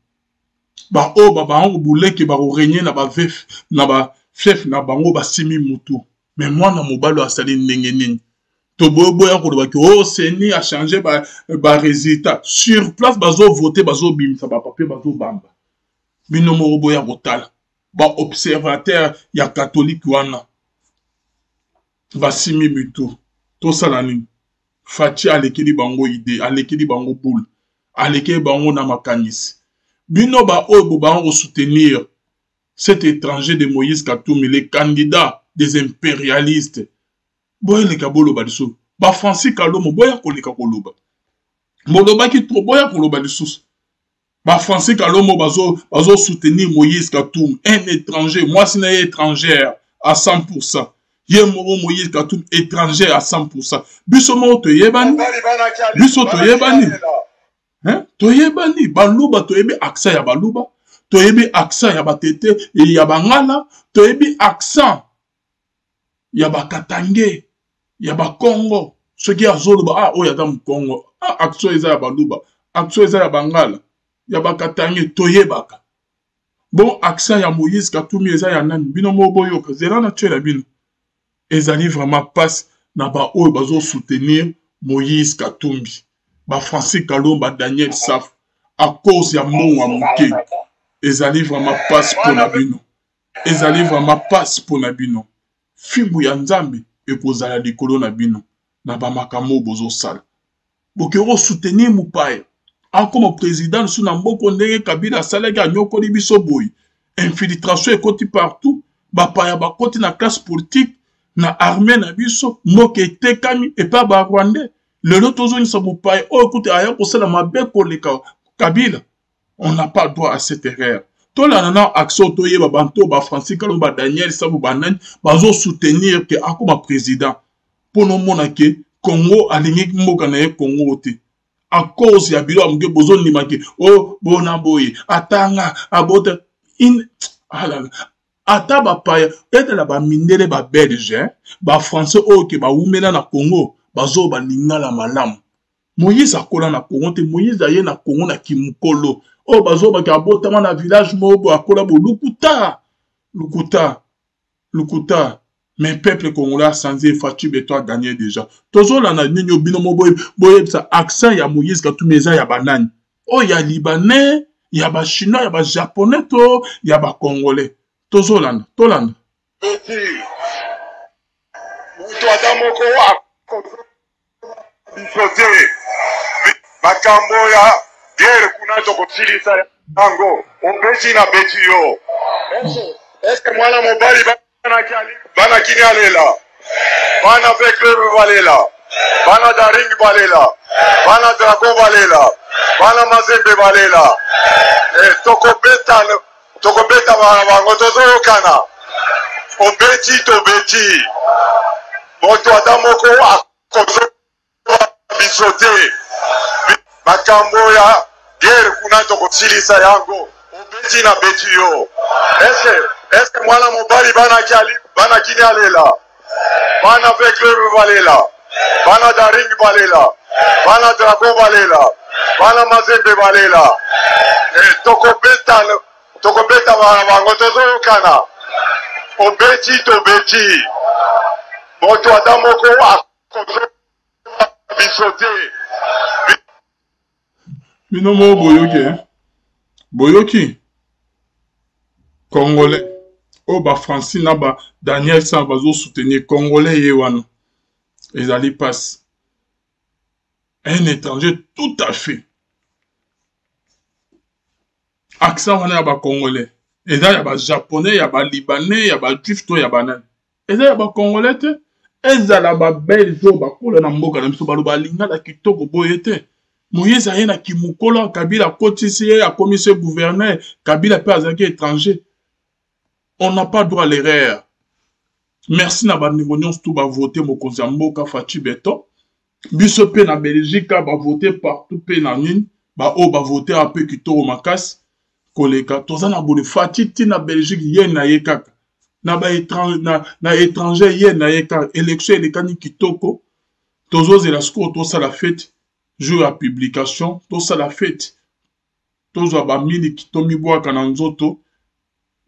ba o ba bango buleke ba régner na ba vef na ba chef na bango ba simi mutu mais moi na mobalo asali ndenge nini to bobo ya ko ba ki o seni a changer ba résultat sur place bazo voter bazo bimisa ba papier bazo bamba bino morobo ya kotala ba observateur ya catholique wana ba simi mutu to salani Fachi alekeli bango idée alekeli bango boule alekeli bango na makanisi bino ba oyo ba soutenir cet étranger de Moïse Katumbi les candidats des impérialistes boye le kabolo ba diso ba Francis Kalomo boya koleka koloba moloba ki to boya koloba diso ba Francis Kalomo bazo soutenir Moïse Katumbi un étranger moi si na étrangère à 100%. Ye moro Moïse Katumbi étranger à 100%. Biso mo to yebani. Biso to yebani. Hein? To yebani. Baluba to yebi accent ya baluba. To yebi accent ya batete et ya bangala. To yebi accent ya bakatange. Ya bakongo. Ce qui a zoluba ah o ya dam Congo. Ah accent eza ya baluba. Accent eza ya bangala. Ya bakatange to yebaka. Bon accent ya Moïse Katumbi eza ya nani. Bino mo boyo ka zera na tuela bino. Ezali vraiment passe na ba oyo bazo soutenir Moïse Katumbi ba Francis Kalomba Daniel Saf à cause ya monga muke ezali vraiment passe pour na bino ezali vraiment passe pour na bino fimbu ya nzambe ekozala likolo na bino na ba makambo bozo sala bokero soutenir mupaya comme président sous na mboko ndenge Kabila salaka nyokoli biso boy infiltration ekoti partout ba paya ba koti na classe politique na armée na biso moke tekami et pas ba Rwandais le loto zo nisa bupai oh écoute aya ko sala mabe ko le Kabila on n'a pas droit à cette erreur to la nana action to yeba banto ba Francis Kalomba Daniel Sabu banan bazo soutenir que akoma président pour no mona ke Congo alingi mboka na Congo te à cause ya bilo amge bozo nimake oh bona boy atanga abota in alala ata ba paya ete la ba mindele ba belge ba français o ke ba umela na Congo bazo ba lingala malamu Moïse akola na Congo te Moïse aye na Congo na kimukolo o bazo ba ka botama na village mobo akola bo lukuta mais peuple congolais sans Fachi Beto a gagné déjà tozo la na nyo bino mobo boye sa accent ya Moïse Katumbi eza ya banani o ya libanais ya ba chinois ya ba japonais to ya ba congolais Tolanda. Mutu adamoko bisote makambo ya guerre kuna tokosilisa yango obeji na beti yo eske mwana mobali bana kini alela bana vecleur balela bana daring balela bana dragon balela bana mazembe balela tokobeta bango tozoyokana tobeti moto ata moko akozoa biso te makambo ya guerre kuna tokosilisa yango obeti na beti yo eske mwana mobali bana kini alela bana vecleur balela bana daring balela bana dragon balela bana mazembe balela tokobeta bango tozoyokana tobeti moto ata moko akozoa biso te bino mo boyoki congolais o ba Francis na ba Daniel Sa bazo soutenir congolais ye wana ezali passe un étranger tout à fait accent wana ya ba congolais eza ya ba japonais ya ba libanais ya ba juif to ya banane eza ya ba congolais te ezala ba belge o bakola na mboka na biso baloba lingala kitoko boye te Moïse a na Kimukolo, Kabila Kotisi, a commissaire gouverneur, Kabila peut azaki étranger. On n'a pas droit à l'erreur. Merci na banigonions tout ba voter mo Kozamboka Fachi Beto. Biso pe na Belgique ba voter partout pe na nini, ba o ba voter un peu kitoro makas. Koleka tozana bole Fachi ti na Belgique ye na ye kaka. Na ba étranger ye na ye kaka élection elekani kitoko. Tozo la score to ça la fête. Jour à publication, tout ça la fête. Tous à Bamini qui tomi bois kananzoto.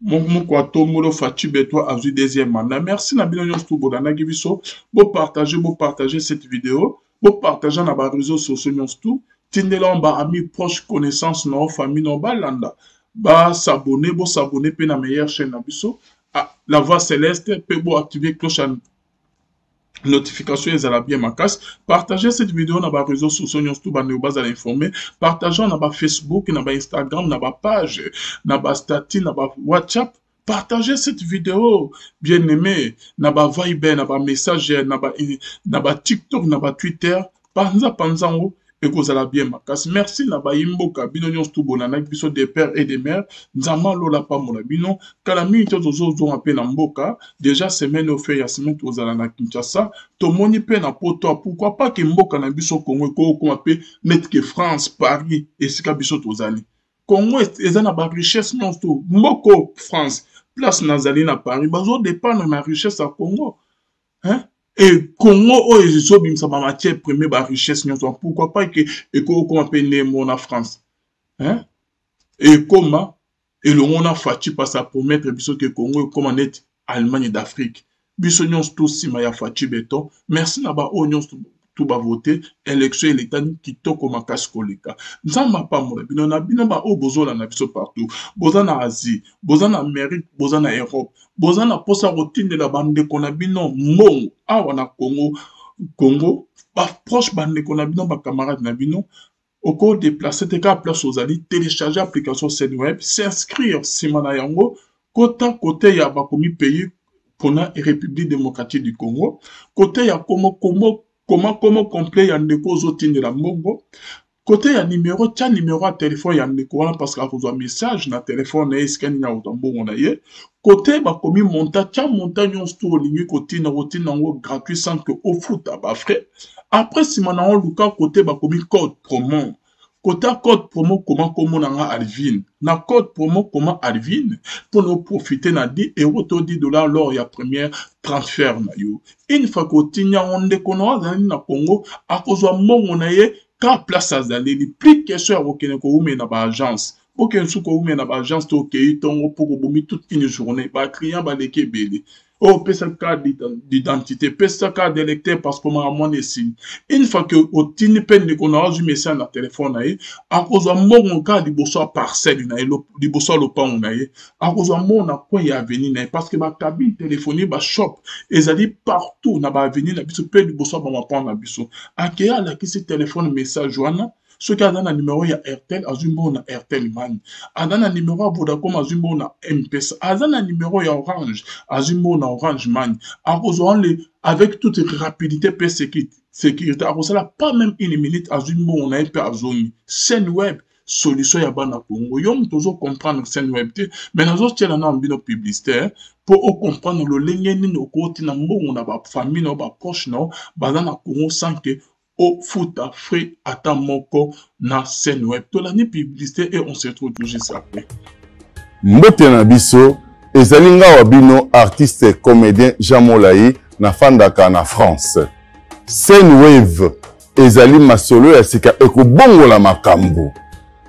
Mon quoi tomolo Fachi Beto a vu deuxième mandat. Merci na bilonion stubo na giviso. Bon partager cette vidéo. Bon partager na ba réseaux sociaux tout. Tindelon ba amis proches connaissances no famille no balanda. Ba s'abonner, bon s'abonner pe na meilleure chaîne na biso. La voix céleste pe bo activer cloche à notification et à la bien ma casse. Partagez cette vidéo dans les réseaux sociaux, nous tout bas à l'informer. Partagez dans Facebook, dans Instagram, dans la page, dans la statut, dans WhatsApp. Partagez cette vidéo, bien aimé, dans la Viber, dans la message, dans la TikTok, dans la Twitter. Panza et que vous allez bien ma casse. Merci na ba imboka binonions tout bonana biso des pères et des mères. Nzama lola pa mona bino. Kalami tozo zo ape na mboka. Déjà semaine au fait ya semaine to zala na Kinshasa. To moni pe na poto pourquoi pas que mboka na biso Congo ko ape net que France, Paris et sika biso to zali. Congo ezana ba richesse non tout. Mboko France, place nazali na Paris. Bazo dépendre na richesse à Congo. Hein? Et Congo, oh, ils ont mis sa matière première, bah, richesse, pourquoi pas que, et comment on peut né en France? Hein? Et comment, et le monde a fati pas sa promettre, biso que Congo, comment on est Allemagne d'Afrique. Biso nyons tous si maya fati beton. Merci naba, oh, nyons tout ba voter, élection et l'état qui toque comme un casse koleka. Nzamba pas mon bino na bino ba oh, bozo la na biso partout. Boza na Asie, boza na Amérique, boza na Europe. Boza na posa routine de la bande qu'on a bino mon awa na Congo ba proche bande qu'on a bino ba camarade na bino au cours déplacer te ka place aux alliés télécharger application Senweb s'inscrire simana yango côté ya ba komi pays pour la République démocratique du Congo côté ya comment complet ya ndeko zotine la mbongo. Côté ya numéro, tiens numéro à téléphone ya ndeko parce qu'à cause un message na téléphone na scan na otambo on a yé. Côté ba komi monta, tiens montagne on sto ligne côté na routine en gratuit sans que au foot à bas frais. Après si man on luka côté ba komi code promo. Côté code promo comment na Alvin. Na code promo comment Alvin pour nous profiter na 10 € to $10 lors ya première transfert na yo. Une fois côté nya on ndeko na Congo à cause mon na yé. Quand place à Zalé, les plus questions à Rokene Koume na ba agence. Pour qu'un sou Koume na ba agence, to ok, ton pour boumi toute une journée. Ba client ba leke belé. Oh, pesa carte d'identité, pesa carte d'électeur parce que ma mon signe. Une fois que au tini peine de qu'on a reçu message na téléphone na à cause de mon cas di bosso parcelle na di bosso le pan na à cause de mon na quoi ya venir na parce que ma cabine téléphonique ba shop ezali partout na ba venir na biso pe di bosso ba ma pan na biso. Akeya la ki ce téléphone message joana ce qui a dans le numéro ya Airtel azumbo na Airtel man. A dans le numéro Vodacom azumbo na M-Pesa. A dans le numéro ya Orange azumbo na Orange man. A cause avec toute rapidité pe sécurité. A cause là pas même une minute azumbo na pe azoni. Senweb solution ya bana Congo. Yom toujours comprendre Senweb mais nous autres là na bino publicitaire pour comprendre le lengeni no côté na mbongo na ba famille no ba proche no ba na Congo sans que au foot à frais à ta moko na Senweb. To l'année publicité et on se retrouve toujours après. Mbote na biso ezalinga wabino artiste comédien Jean Molayi na fandaka na France. Senweb ezali masolo ya sika ekobongola makambo.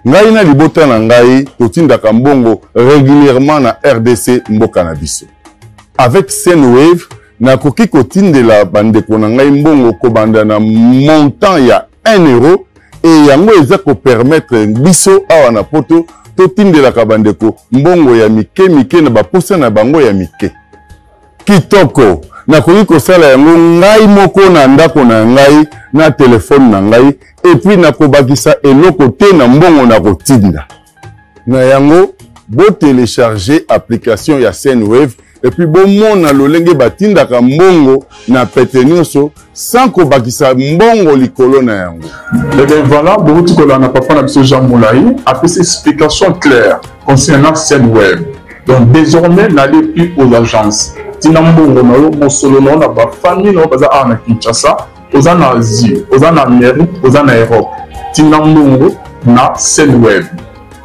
Ngai na libota na ngai totindaka mbongo régulièrement na RDC mboka na biso. Avec Senweb na koki kotindela bandeko na ngai mbongo kobanda na montant ya 1 € et yango eza ko permettre biso awa na poto totindelaka bandeko mbongo ya mike na baposa na bango ya mike. Kitoko na koki kosala yango ngai moko na ndako na ngai na telefone na ngai et puis na kobakisa eloko te na mbongo na kotinda. Na yango bo télécharger application ya Senweb et puis bomona lolenge batindaka mbongo na pete nyonso sans kobakisa mbongo likolo na yango. Et bien voilà, beaucoup de papa na biso Jean Moulaye a fait des explications claires concernant scène web. Donc désormais n'allez plus aux agences. Tina mbongo na yo mosolo na ba famille na baza na Kinshasa, oza na Asie, oza na Amérique, oza na Europe. Tina mbongo na scène web.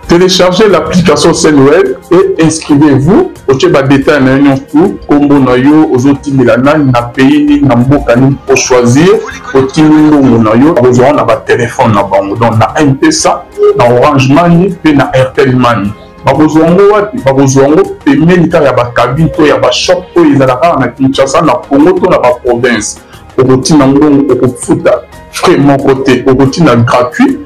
Téléchargez l'application Senweb et inscrivez-vous au Tchèba détail na yon tout combo na yo ozoti milana na pays ni na mboka ni pour choisir au timino na yo besoin na ba téléphone na bango donc na M-Pesa na Orange Money pe na Airtel Money ba besoin wapi ba besoin paiement ka ya ba cabine to ya ba shop to izalaka na Kinshasa na Congo to na ba province ozoti na ngongo okufuta frais mon côté ozoti na gratuit.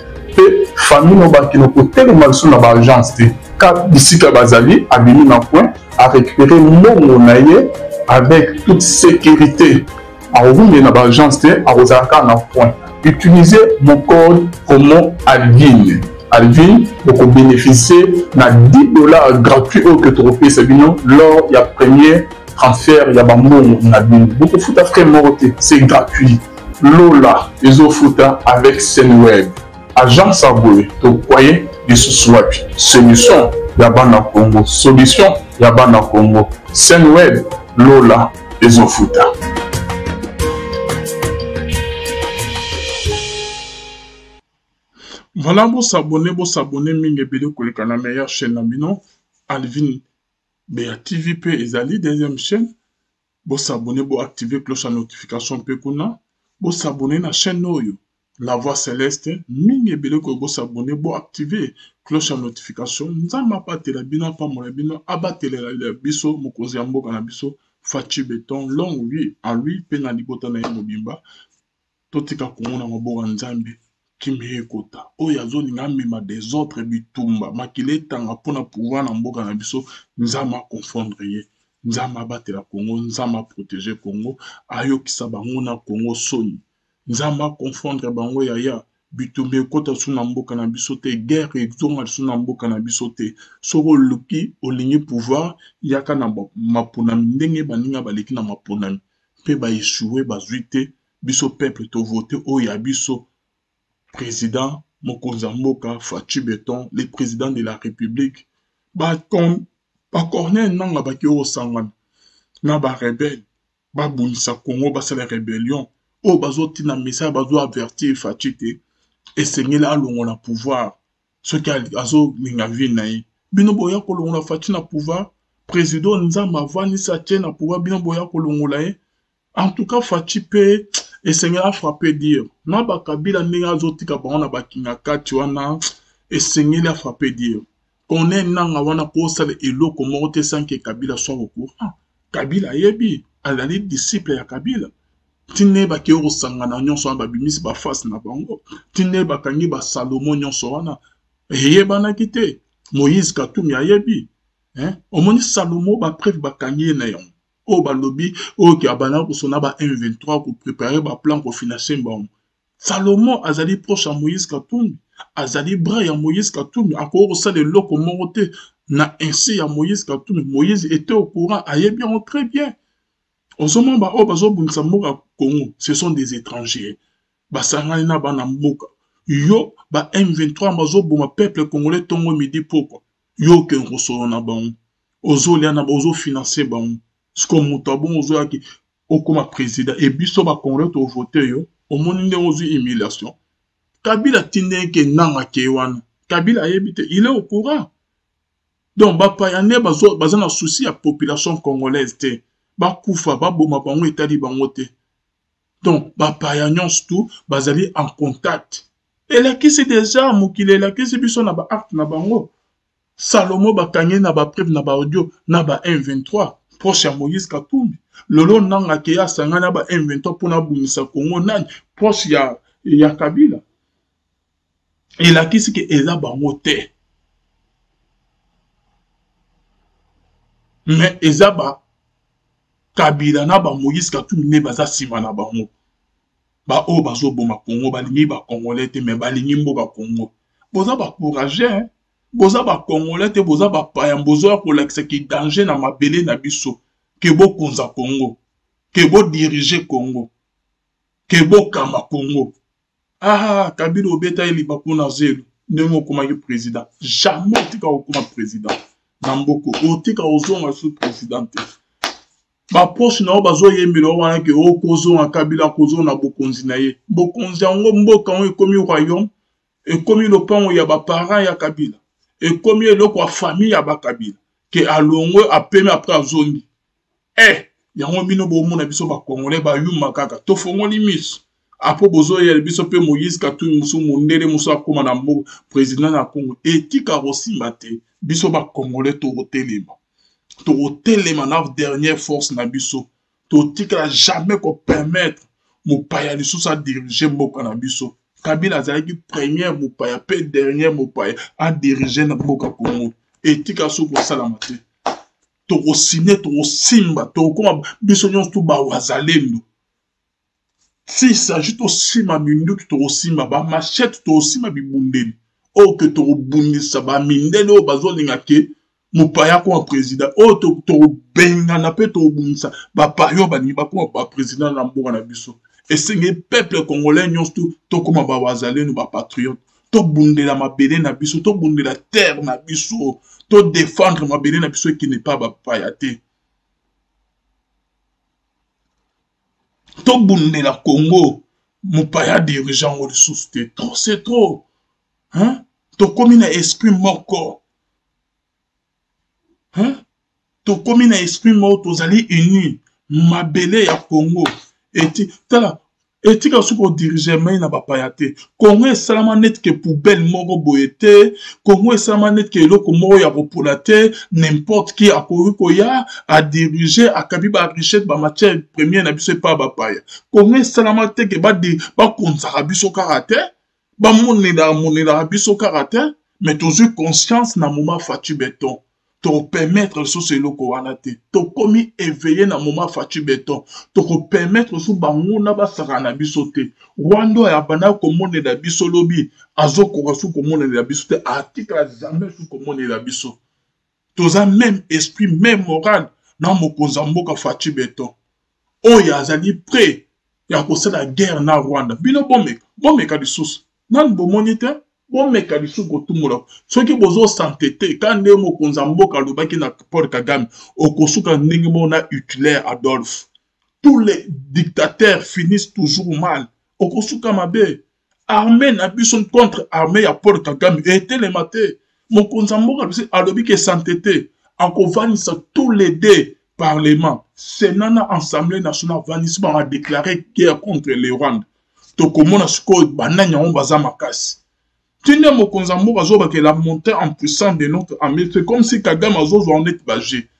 Famille no ba kino ko tellement sur na ba agence te ka bisika bazali abimi na point à récupérer mbongo na ye avec toute sécurité a ouvrir na ba agence te a ozaka na point. Utilisez mon code promo Alvin. Alvin pour bénéficier na $10 gratuits au que trophée sabino lors ya premier transfert ya ba mbongo na bin beaucoup futa frais moroté c'est gratuit. Lola ezofuta avec Senweb. Agence Aboué, tu croyez, de ce swap. Solution, Yabana Congo. Solution, Yabana Congo. Senweb, Lola, Ezofuta. Voilà, vous s'abonnez, minge bile koleka na meilleure chaîne nabino. Alvin, Bea TVP ezali, deuxième chaîne. Vous s'abonnez, vous activez cloche à notification pekuna. Vous s'abonnez na chaîne Oyo. La voix céleste, mingi bile ko go s'abonner, bo activer cloche à notification. Nzama pa tela bino pa mo bino abatele la biso mokozi amboka na biso Fachi Beton long oui en lui pe na libota na mobimba. Totika komona maboka nzambe kimi ekota. Oya zoni ngamema des autres bitumba makile tanga pona pouvoir na mboka na biso nzama confondre ye. Nzama batela Congo, nzama protéger Congo, ayo kisa bango na Congo soni. Nzamba confondre bango yaya bitumbe kota suna mboka na bisote guerre exonga suna mboka na bisote soko luki olingi pouvoir yaka na mapona ndenge baninga baleki na mapona pe ba échouer bazuite biso peuple to voter o ya biso président mokonza mboka Fachi Beton le président de la République ba corner nanga ba ki o sangana na ba rebelle ba bunisa Congo ba la rébellion. Oh, bazo tina message, bazo avertir Fatite, et seigneur là, l'on a pouvoir. Ce qui a azo lingavi naï. Bino boya ko l'on a fati na pouvoir. Président Nzama vani sa tient na pouvoir. Bino boya ko l'on a. En tout cas, Fatipe, et seigneur a frappé dire. Na ba kabila nenga azo tika ba on a ba kinga kati wana. Et seigneur a frappé dire. Qu'on est nanga wana ko sale elo komo te sans que Kabila soit au courant. Kabila yebi. Alali disciple ya Kabila. Tine ba ke osangana nyonso ba bimis ba face na bango. Tine ba kangi ba Salomon nyonso wana. Eye bana kite. Moïse Katumbi ayebi. Omoni Salomon ba preuve ba kangi na yon. O ba lobby o ki abana ko sona ba M23 pour préparer ba plan pour financer bango. Salomon azali proche à Moïse Katumbi. Azali bras ya Moïse Katumbi. Ako osa de loko morote na ainsi ya Moïse Katumbi. Moïse était au courant ayebi on très bien. Ozoma ba o bazo bunisa mboka Congo, ce sont des étrangers. Basangani na bana mboka. Yo ba M23 bazo boma peuple congolais tongo midi poko. Yo ke ngosolo na bango. Ozo lia na ozo financer bango. Sko muto bon ozo aki okoma président et biso ba congolais to voter yo. Omoni nde ozo humiliation. Kabila tinde ke nanga ke wana. Kabila yebite, il est au courant. Donc ba payane bazo bazana souci à population congolaise te. Ba koufa ba boma bango etali bango te. Donc ba payanyons tout bazali en contact. Et là qui c'est déjà mokile là qui c'est biso na ba acte na bango. Salomo ba kanye na ba preuve na ba audio na ba M23 proche ya Moïse Katumbi. Lolo nanga ke ya sangana ba M23 pona bumisa Congo nani proche ya Kabila. Et là qui c'est que eza bango te. Mais eza ba Kabila na ba Moïse Katumbi ne baza sima na bango. Ba o bazo boma Congo balingi ba Congolais te mais balingi mboka Congo. Boza ba courageux hein. Boza ba Congolais te boza ba paya bozo ko lakisa ki danger na mabele na biso. que bo konza Congo, que bo diriger Congo, que bo kama Congo. Ah, Kabila obeta ili bakuna zelu, ndemo kuma ki président. Jamais otika okuma président. Namboko, otika ozonga sous présidente. Ba poche na bazo yembela wana ke okozo na Kabila kozo na bokonzi na ye. Bokonzi yango mboka on ekomi royaume, ekomi lopango ya ba parents ya Kabila. Ekomi eloko ya famille ya ba Kabila. Que alongo apeme après azongi. Yango bino bomona biso ba Congolais ba yuma kaka. To fongoli miso. Apo bozo ya biso pe Moïse Katumbi musu mondele musu akoma na mbo président na Congo. Etika rosimba te. Biso ba Congolais to rotelema. To rotelema na dernière force na biso. To tika jamais ko permettre mopaya lisu sa diriger mboka na biso. Kabila azalaki première mopaya pe dernière mopaya a diriger na mboka Congo. Etika soko salama te. To rosigner to rosimba to koma biso nyonso to ba wazalendo. Si s'agit aussi ma mindu qui te ba machette to aussi ma bibundeli. O que to bundi sa ba mindeli o bazo lingake mupaya ko président. O to benga na pe to bunsa ba payo ba ni ba ko ba président na mboka na biso. Et c'est le peuple congolais nyonso to koma ba wazale no ba patriote. To bundela mabele na biso, to bundela terre na biso, to défendre mabele na biso qui n'est pas ba payate. To bunde la Congo, mupaya dirigeant au ressources, c'est trop. Hein? To komi na esprit moko. Hein? To komi na esprit moko, to zali uni, mabele ya Congo. Eti ka suko diriger mais na bapayate. Congo est seulement net que poubelle moko boyete. Congo est seulement net que loko moko ya populate. N'importe qui a koya a diriger a kabiba richesse ba matière première na biso pa bapaya. Congo est seulement net que ba konzaka biso karate. Ba monela biso karate. Mais toujours conscience na moment fatu béton. To permettre sous ce loko wana te. To komi éveillé na moment fatu béton. To permettre sous bango na basaka na biso te. Wando ya bana komone na biso lobi. Azo korasu komone na biso te. Article jamais sous komone na biso. Toza même esprit, même moral. Na mokonza mboka fatu béton. Oya azali prêt. Ya kosala guerre na Rwanda. Bino bombe ka lisusu. Nan bomoni te. Bon mécanisme ko tumula ceux qui bozo s'entêter quand les mokonza mboka lobaki na Paul Kagame okosuka ndenge mona Hitler Adolphe tous les dictateurs finissent toujours mal okosuka mabe armée na biso contre armée ya Paul Kagame était les maté mokonza mboka alobi ke s'entêter encore vanissa tous les deux parlements Sénat na Assemblée nationale vanissement a déclaré guerre contre les Rwandais to komona siko bananya on baza makasi. Tine mokonza mboka zoba ke la montée en puissance de notre armée, c'est comme si Kagame azozo en est bagé.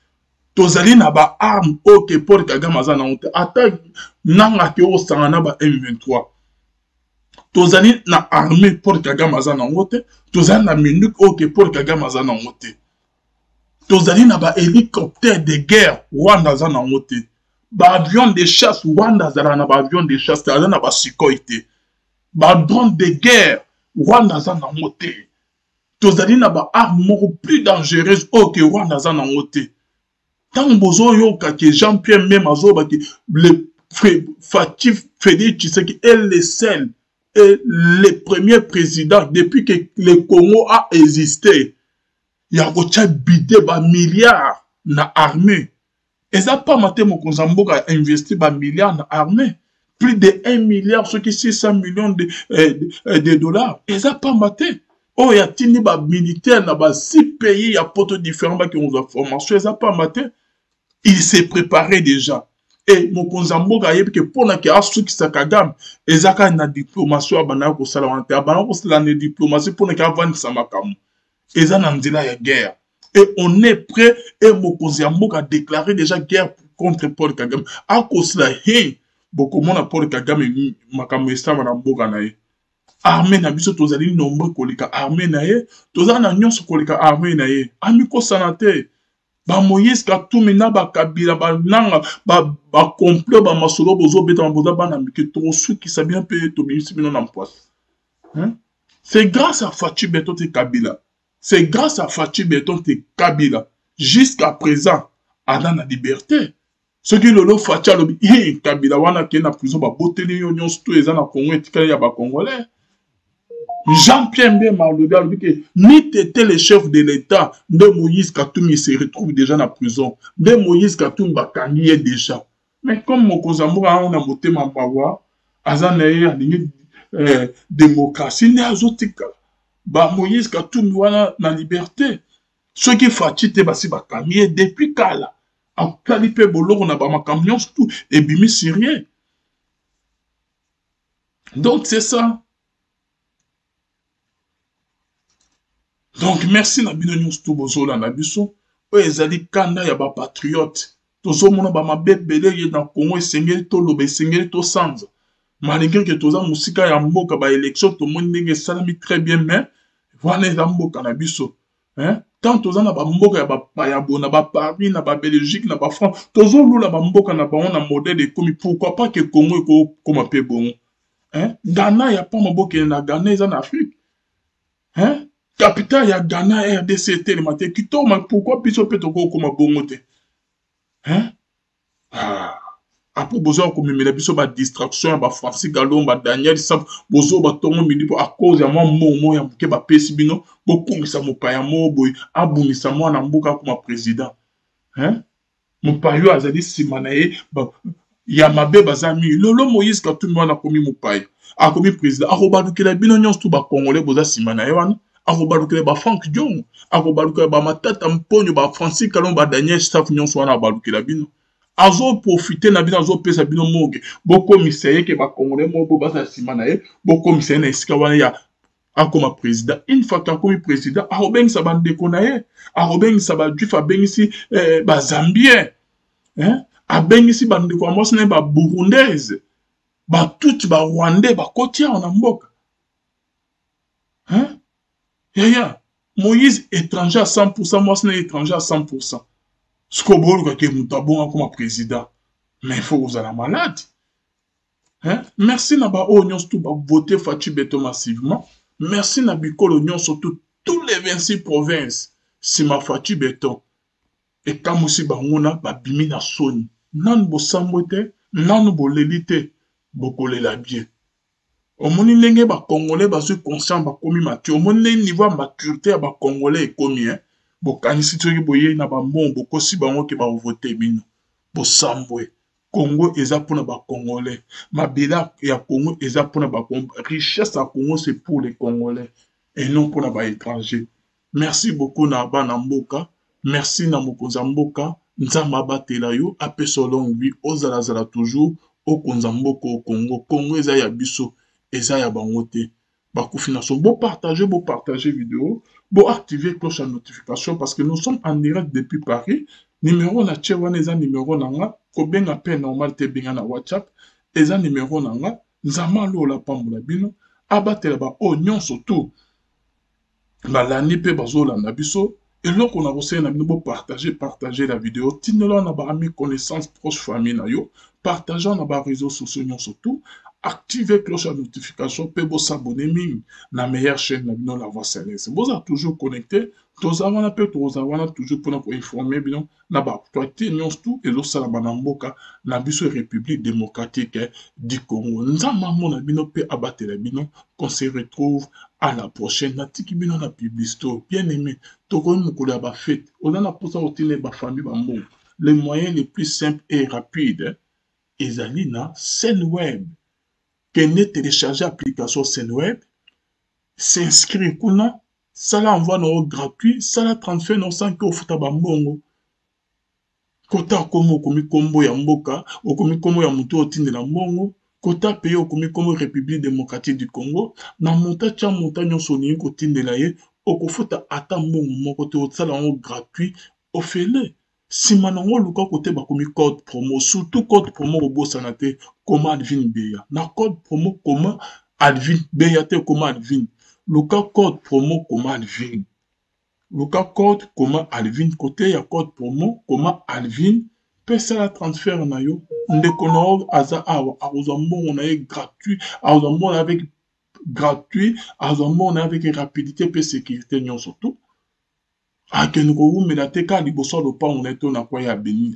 Tozali na ba arme o ke Paul Kagame aza na honte. Ata nanga ke o sangana ba M23. Tozali na armée Paul Kagame aza na honte. Tozali na minute o ke Paul Kagame aza na honte. Tozali na ba hélicoptère de guerre Rwanda aza na honte. Ba avion de chasse Rwanda aza na ba avion de chasse aza na ba Sukhoi te. Ba drone de guerre Rwanda za na ngote. Tozali na ba arme moko plus dangereuse o ke Rwanda za na ngote. Tant bozo yo ka ke Jean-Pierre même azoba ki le Fatif Félix Tshisekedi est le seul et le premier président depuis que le Congo a existé. Ya kocha bide ba milliards na armée. Eza pas maté mo konzamboka investi ba milliards na armée. Plus de 1 milliard, ce qui est 600 millions de dollars. Et ça pas maté. Oh, il y a tini ba militaire, na ba 6 pays, il y a potes différents qui ont la formation. Et ça pas maté. Il s'est préparé déjà. Et mon konzambo ga yebi que pour na ki asu ki sakagam, et ça ka na diplomatie abana ko sala wante, abana ko sala na diplomatie pour na ki avani samakamu. Et ça nan dila ya guerre. Et on est prêt, et mon konzambo ga déclaré déjà guerre contre Paul Kagame. A cause la hey. Beaucoup de monde Paul Kagame makambo esama na mboka na ye. Armée na biso tozali nombre kolika armée na ye, tozali na nyonso kolika armée na ye. Amiko sanate. Ba Moïse Katumbi na ba Kabila ba nanga ba complot ba masolo bozo beta boza bana mike to suki sabien pe to bimisi bino na mpoise. C'est grâce à Fatou Beton te Kabila. C'est grâce à Fatou Beton te Kabila. Jusqu'à présent, Adam la liberté. Ce qui lolo facha lobi, Kabila wana qui est na prison, ba boteli yo nyonso tout eza na Congo etikali ya ba Congolais. Jean-Pierre Mbemba alobi que ni t'étais le chef de l'État, de Moïse Katumbi se retrouve déjà dans la prison. De Moïse Katumbi bakangi est déjà. Mais comme Mokozamboura on a voté ma bawa, azanaye alingi démocratie ne azotika. Ba Moïse Katumbi wana na liberté. Ceux qui fatiguent basi bakangi depuis kala. A qualifié boloko na ba makamion tout et bimi syrien. Donc c'est ça. Donc, merci na bino nyonso to bozola na biso. O ezali kanda ya ba patriote. Tozo mona ba mabebele ye na Congo esengeli to lobe esengeli to sanza. Malgré que toza musika ya mboka ba élection to moni ndenge salami très bien mais voilà eza mboka na biso. Hein? Tant toza na ba mboka ya ba payabo na ba Paris na ba Belgique na ba France, tozo lula ba mboka na ba on a modèle de comme pourquoi pas que Congo eko comme pe bon. Hein? Ghana ya pas mboka na Ghana eza na Afrique. Hein? Capital ya Ghana RDC télématé qui tombe pourquoi biso peut toko comme bongote hein après besoin comme mais biso ba distraction ba Francis Galon ba Daniel Sam bozo ba tongo midi pour à cause ya mo ya ke ba pesi bino beaucoup ça mo pa ya mo boy abumisa mo na mbuka comme président hein mo pa yo azali simanaye ba ya mabe bazami lolo Moïse Katumbi wana komi mo pa a komi président a robadukela bino nyonso tout ba congolais boza simanaye wana akobalukele ba Frank Dion, akobalukele ba Matata Mponyo, ba Francis Kalon, ba Daniel Staff nyonso wana abalukela bino. Azo profiter na bino azo pesa bino moge. Boko miseye ke ba Congolais mo bo basa simana ye, boko miseye na esika wana ya akoma président. Une fois qu'akomi président, arobeng sa bandeko na ye, arobeng sa ba juif abengisi ba Zambien. Hein? Abengisi bandeko amos na ba Burundaise. Ba tout ba Rwandais ba kotia na mboka. Hein? Yaya, Moïse étranger à 100%, moi c'est étranger à 100%. Ce qu'on veut que nous t'abons comme président. Mais il faut que vous allez malade. Hein? Merci Naba Oignon tout va voter Fachi Beto massivement. Merci Nabiko l'Oignon surtout tous les 26 provinces. Si ma Fachi Beto. Et comme aussi Bangona, Babimi na Soni. Nan bo sambote, nan bo lelite, boko le la bien. Au monde ndenge ba Congolais ba se conscient ba komi mature. Au monde niveau maturité ba Congolais komi hein. Bo kanisi toki boye na ba mbon boko si bango ke ba voter bino. Bo sambwe. Congo eza pour ba Congolais. Mabela ya Congo eza pour ba richesse à Congo c'est pour les Congolais et non pour ba étrangers. Merci beaucoup na ba na mboka. Merci na mokonza mboka. Nzamba batela yo apeso longi ozala zala toujours au konza mboka au Congo. Congo eza ya biso. Eza ya bangote. Bakoufination. Bon partager vidéo. Bon activer cloche à notification parce que nous sommes en direct depuis Paris. Numéro na tchewana eza numéro nanga. Kobenga pe normal te benga na WhatsApp. Eza numéro nanga. Nzama lo la pambola bino. Abatela ba oignon surtout. Balani pe bazola na biso. Et là qu'on a reçu na bino partager la vidéo. Tinelo na ba ami connaissance proche famille na yo. Partageons na ba réseaux sociaux surtout. Activez cloche à notification, peut vous s'abonner na meilleure chaîne na la voix céleste. Vous êtes toujours connecté, tous avons toujours pour nous informer bien na ba actualité news tout et l'autre la banamboka na biso République démocratique du Congo. Nzama mona bino pe abattre la bino qu'on se retrouve à la prochaine na tiki bino na publicité. Bien aimé, to ko mukolo ya ba fête. On a posa otine ba famille ba mbo. Les moyens les plus simples et rapides ezali na Senweb. Qu'elle télécharger l'application Senweb, s'inscrire kuna, ça la envoie non gratuit, ça la transfert non sans que au futa bambongo. Kota komo komi kombo ya mboka, okomi kombo ya muto otinde la mbongo, kota paye okomi kombo République démocratique du Congo, na monta tia monta nyonso ni kotinde la ye, okofuta ata mbongo moko te otsala en gratuit, ofele. Si manango luka kote bakomi code promo, surtout code promo robo sanate, comment Alvin Beya. Na code promo comment Alvin Beya te comment Alvin. Luka code promo comment Alvin. Luka code comment Alvin. Côté ya code promo comment Alvin. Pesa la transfert na yo. Ndeko aza awa. Arozambo on a gratuit. Arozambo on avec gratuit. Arozambo on avec rapidité et sécurité nyon surtout. akende kowumela te kaka liboso alopa on eto na kwa ya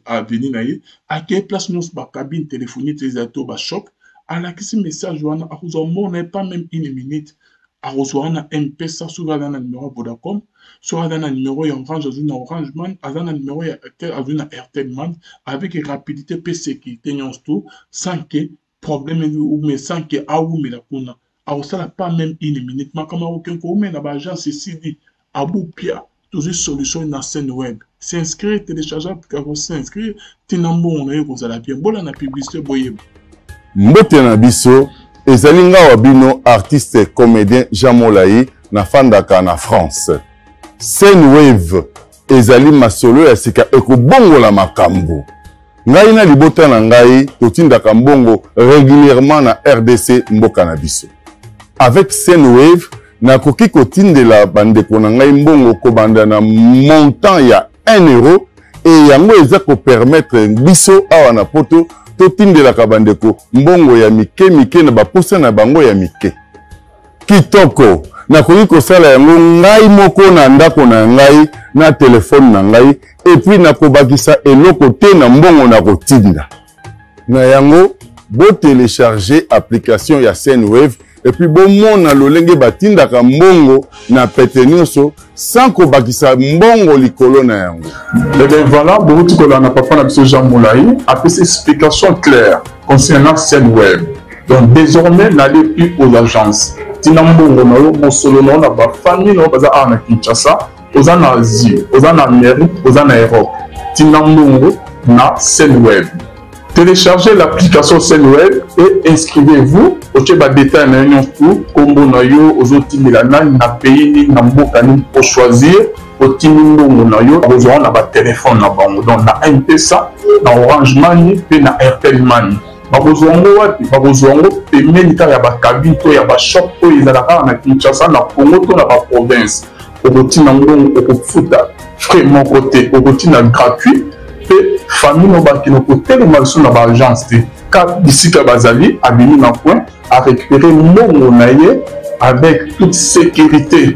aveni na ye akeye place nyonso bakabine téléphonique ezala to bashop alakisi message wana akozwa mona pas même une minute akozwa wana mpesa soki aza na numéro ya vodacom soki aza na numéro ya orange azwi na orange man aza na numéro ya airtel azwi na airtel man avec rapidité mpe sécurité nyonso to sans que problème mais sans que awumela kuna akosala pas même une minute makambo akokende koumela baagence esili abupia toujours solution na scène web s'inscrire télécharger application s'inscrire tina mbongo na ye kozala bien bola na publicité boyeba mbote na biso ezali ngawa bino artiste comédien Jean Molayi na fandaka na France scène wave ezali masolo ya sika ekobongola makambo ngai na libota na ngai totindaka mbongo régulièrement na RDC mboka na biso avec scène wave nakoki kotindela bandeko na ngai mbongo kobanda na montant ya 1 euro et yango eza ko permettre biso awa na poto totindelaka bandeko mbongo ya mike mike na bapusa na bango ya mike kitoko nakoki kosala yango ngai moko na ndako na ngai na telefone na ngai epuis nakobakisa eloko te na mbongo na kotinda na yango botélécharger application ya Sendwave et puis bomona lolenge batindaka mbongo na pete nyonso sans kobakisa mbongo likolo na yango. Et bien voilà, beaucoup de na papa na biso Jean Molayi a fait ces explications claires concernant Sendwave. Donc désormais n'allez plus aux agences. Tina mbongo na yo mosolo na ba famille na baza na Kinshasa, oza na Asie, oza na Amérique, oza na Europe. Tina mbongo na Sendwave. Téléchargez l'application Sendwave et inscrivez-vous au Tchèba détail na yon tout combo na yo ozotimela na pays ni na mboka ni pour choisir au timino na yo besoin na ba téléphone na bango donc na M-Pesa na Orange Money pe na Airtel Money ba besoin wapi ba besoin paiement ta ya ba cabine to ya ba shop to ezalaka na Kinshasa na Congo to na ba province okotina mbongo okofuta frais mon côté okotina gratuit famille no bakino côté de malso na ba agence te ka bisika bazali abini na point à récupérer mbongo na ye avec toute sécurité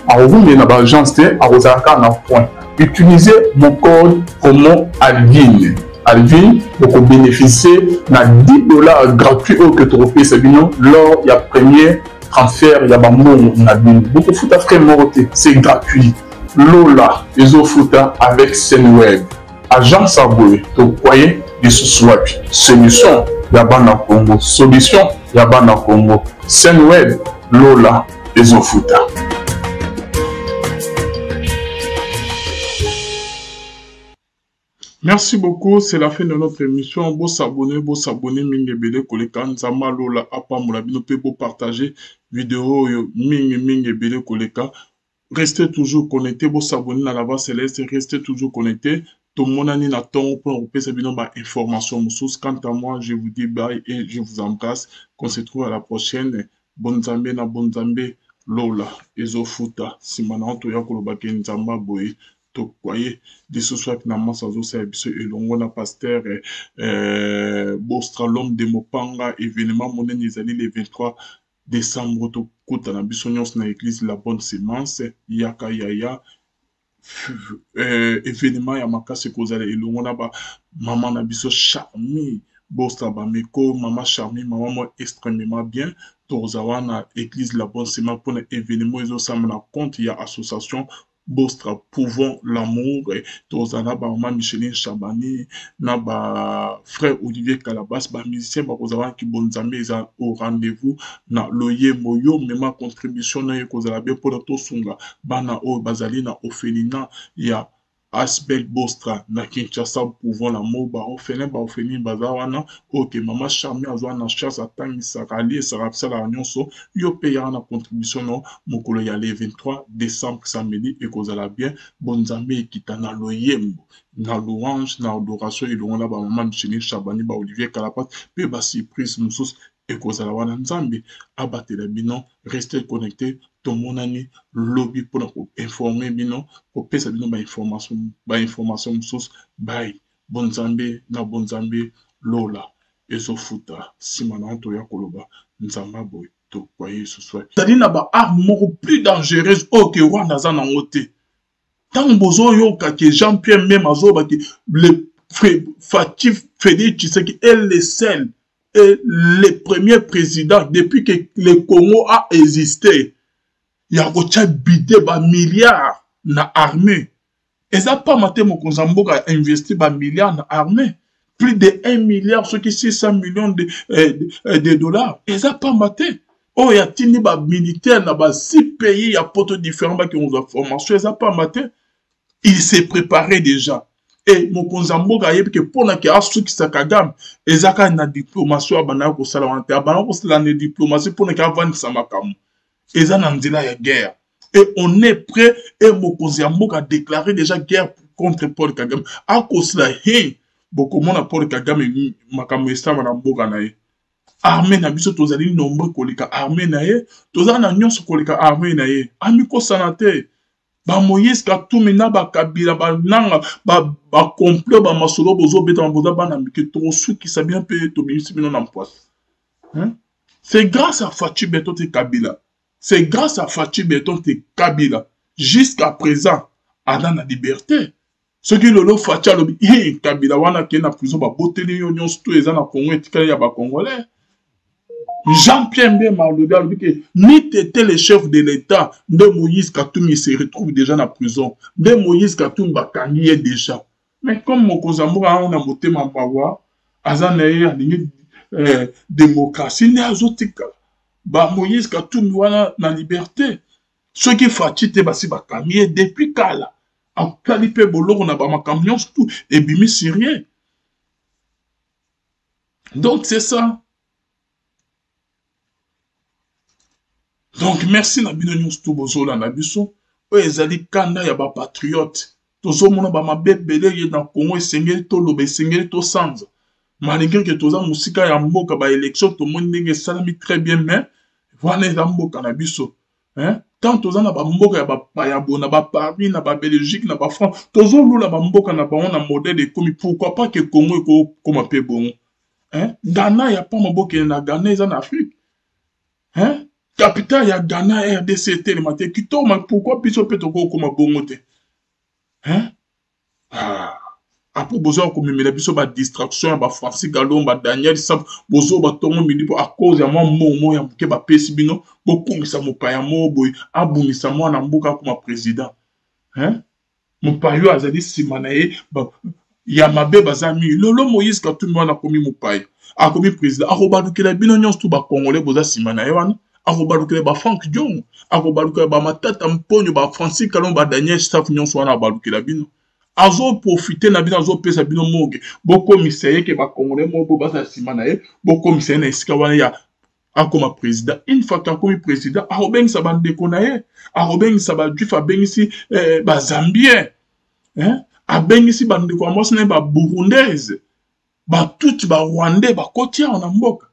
à rouler na ba agence te à rozaka na point utilisez mon code promo Alvin pour bénéficier na $10 gratuit au que trophée sabino lors ya premier transfert ya ba mbongo na bin beaucoup futa frais moroté c'est gratuit Lola ezo futa avec Sendwave agence aboué, tu croyez, ils se soient solution, Yabana Congo, solution, Yabana Congo, Sendwave, Lola, les Ofuta. Merci beaucoup, c'est la fin de notre émission. Beau s'abonner, mingebele, koleka, nzama, Lola, apa, moulabino, pe, beau partager, vidéo, mingebele, koleka. Restez toujours connectés, beau s'abonner à la voix céleste, restez toujours connectés. Tout le monde a un temps pour repérer information. Quant à moi, je vous dis bye et je vous embrasse. Qu'on se trouve à la prochaine. Bonne Zambé na bonne Zambé. Lola, Ezofuta, Simana, Toya Kolobake, Nzamba, Boye, Tokwaye, de ce soir, finalement, ça vous sert, et l'on a pasteur, Bostra, l'homme de Mopanga, événement, mon année, le 23 décembre, Tokota, na Bissonios, na l'église, la bonne sémence, Yaka Yaya, événement ya makasi kozala elongo na ba maman na biso Charmi Bostra Bameko maman Charmi maman moi extrêmement bien tozawa na église la bonne semaine pour un événement ezo sam na compte ya association Bostra Pouvons l'amour tozana ba maman Micheline Chabani na ba frère Olivier Calabas ba musicien ba kozawa ki bonzambe eza au rendez-vous na loye moyo mema contribution na kozala bien pour to sunga bana o bazali na Ophelina ya Asbel Bostra na Kinshasa Pouvons l'amour ba ofeni bazawana ok maman Charmi azwa na chasse atangi sakali sarapsa la nyonso yo paya na contribution no mokolo ya le 23 décembre samedi et kozala bien bonzambe ekita na loyembo na louange na adoration ilongo na ba maman Micheline Chabani ba Olivier Calapat pe ba surprise musus et kozala wana nzambe abatela bino restez connectés tout mon ami lobby pour informer bino pour pesa bino ba information musus bye bonzambe na bonzambe Lola Ezofuta Simana Toya Koloba nzamba boy to kwaye ce soir tadi na ba arme moko plus dangereuse au que Rwanda za na ngote Tant bozo yo que Jean-Pierre même azoba que le Fatih Félix Tshisekedi est le seul et le premier président depuis que le Congo a existé. Il y a un bidé ba milliards na armée. Et ça pas maté mon Konzamboka a investi ba milliards na armée. Plus de 1 milliard, ce qui 600 millions de dollars. Et ça pas maté. Oh, il y a tini ba militaire na ba 6 pays, il y a potes différents qui ont la formation. Et ça pas maté. Il s'est préparé déjà. Et mon Konzamboka yé que pour na ki asu ki sakagam, ezaka na diplomatie abana ko sala wante abana ko sala na diplomatie pour na ki avandi samakamu. Eza na nzela ya guerre. Et on est prêt et mon Konzamboka a déclaré déjà guerre contre Paul Kagame. A cause la hey, beaucoup mon Paul Kagame makamu estama na mboka na ye. Armée na biso tozali nombre kolika armée na ye, tozali na nyonso kolika armée na ye. Ami ko sanate. Ba Moïse Katumbi na ba Kabila ba nanga ba complot ba masolo bozo beta boza bana mike to suki sa bien pe to binisi bino na mpoise. C'est grâce à Fatou Beton te Kabila. C'est grâce à Fatou Beton te Kabila. Jusqu'à présent, Adam a liberté. Ce qui lolo Fatou lobi Kabila wana ke na prison ba boteli yo nyonso to eza na Congo etikala ya ba Congolais. Jean-Pierre Mbemba lobi que ni t'étais le chef de l'État, de Moïse Katumbi se retrouve déjà dans la prison. De Moïse Katumbi bakangi est déjà. Mais comme mon Konzamboka on a moté ma bawa, azanaye a ligné démocratie ne azotika. Ba Moïse Katumbi wana na liberté. Ceux qui fatiguent basi bakangi depuis kala. En qualité boloko na ba makamion tout et bimi syrien. Donc c'est ça. Donc, merci na bino nyonso to bozola na biso. O ezali kanda ya ba patriote. Tozo mona ba mabebele ye na Congo esengeli to lobe esengeli to sanza. Malgré que toza musika ya mboka ba élection to moni ndenge salami très bien mais voilà eza mboka na biso. Tant toza na ba mboka ya ba payabo na ba Paris na ba Belgique na ba France. Tozo lula ba mboka na ba on a modèle ekomi pourquoi pas que Congo eko koma pe bongo. Ghana ya pa mboka na Ghana eza na Afrique. Capital ya Ghana RDC télématé qui tombe pourquoi biso petoko comme bongote après besoin comme mais biso ba distraction ba Francis Galon ba Daniel Sam bozo ba tongo mini à cause ya mo ya ke ba pesi bino bokungisa mopaya mo boy abungisa mwana mboka comme président mopayo azali simanaye ba ya mabe bazami lolo Moïse Katumbi wana komi mopayo akomi président akobalukela bino nyonso to ba congolais boza simanaye wana akobalukela ba Frank Dion akobalukela ba matata mponyo ba Francis Kalon ba Daniel staff nyonso wana abalukela bino azo profiter na bino azo pesa bino moge boko miseye ke ba congolais mo bo baza simanaye boko miseye na esika wana ya akoma président une fois qu'akomi président arobengisa ba ndeko na ye arobengisa ba juif abengisi ba zambien abengisi ba ndeko amos na ba burundaise ba tout ba rwandais ba kotia na mboka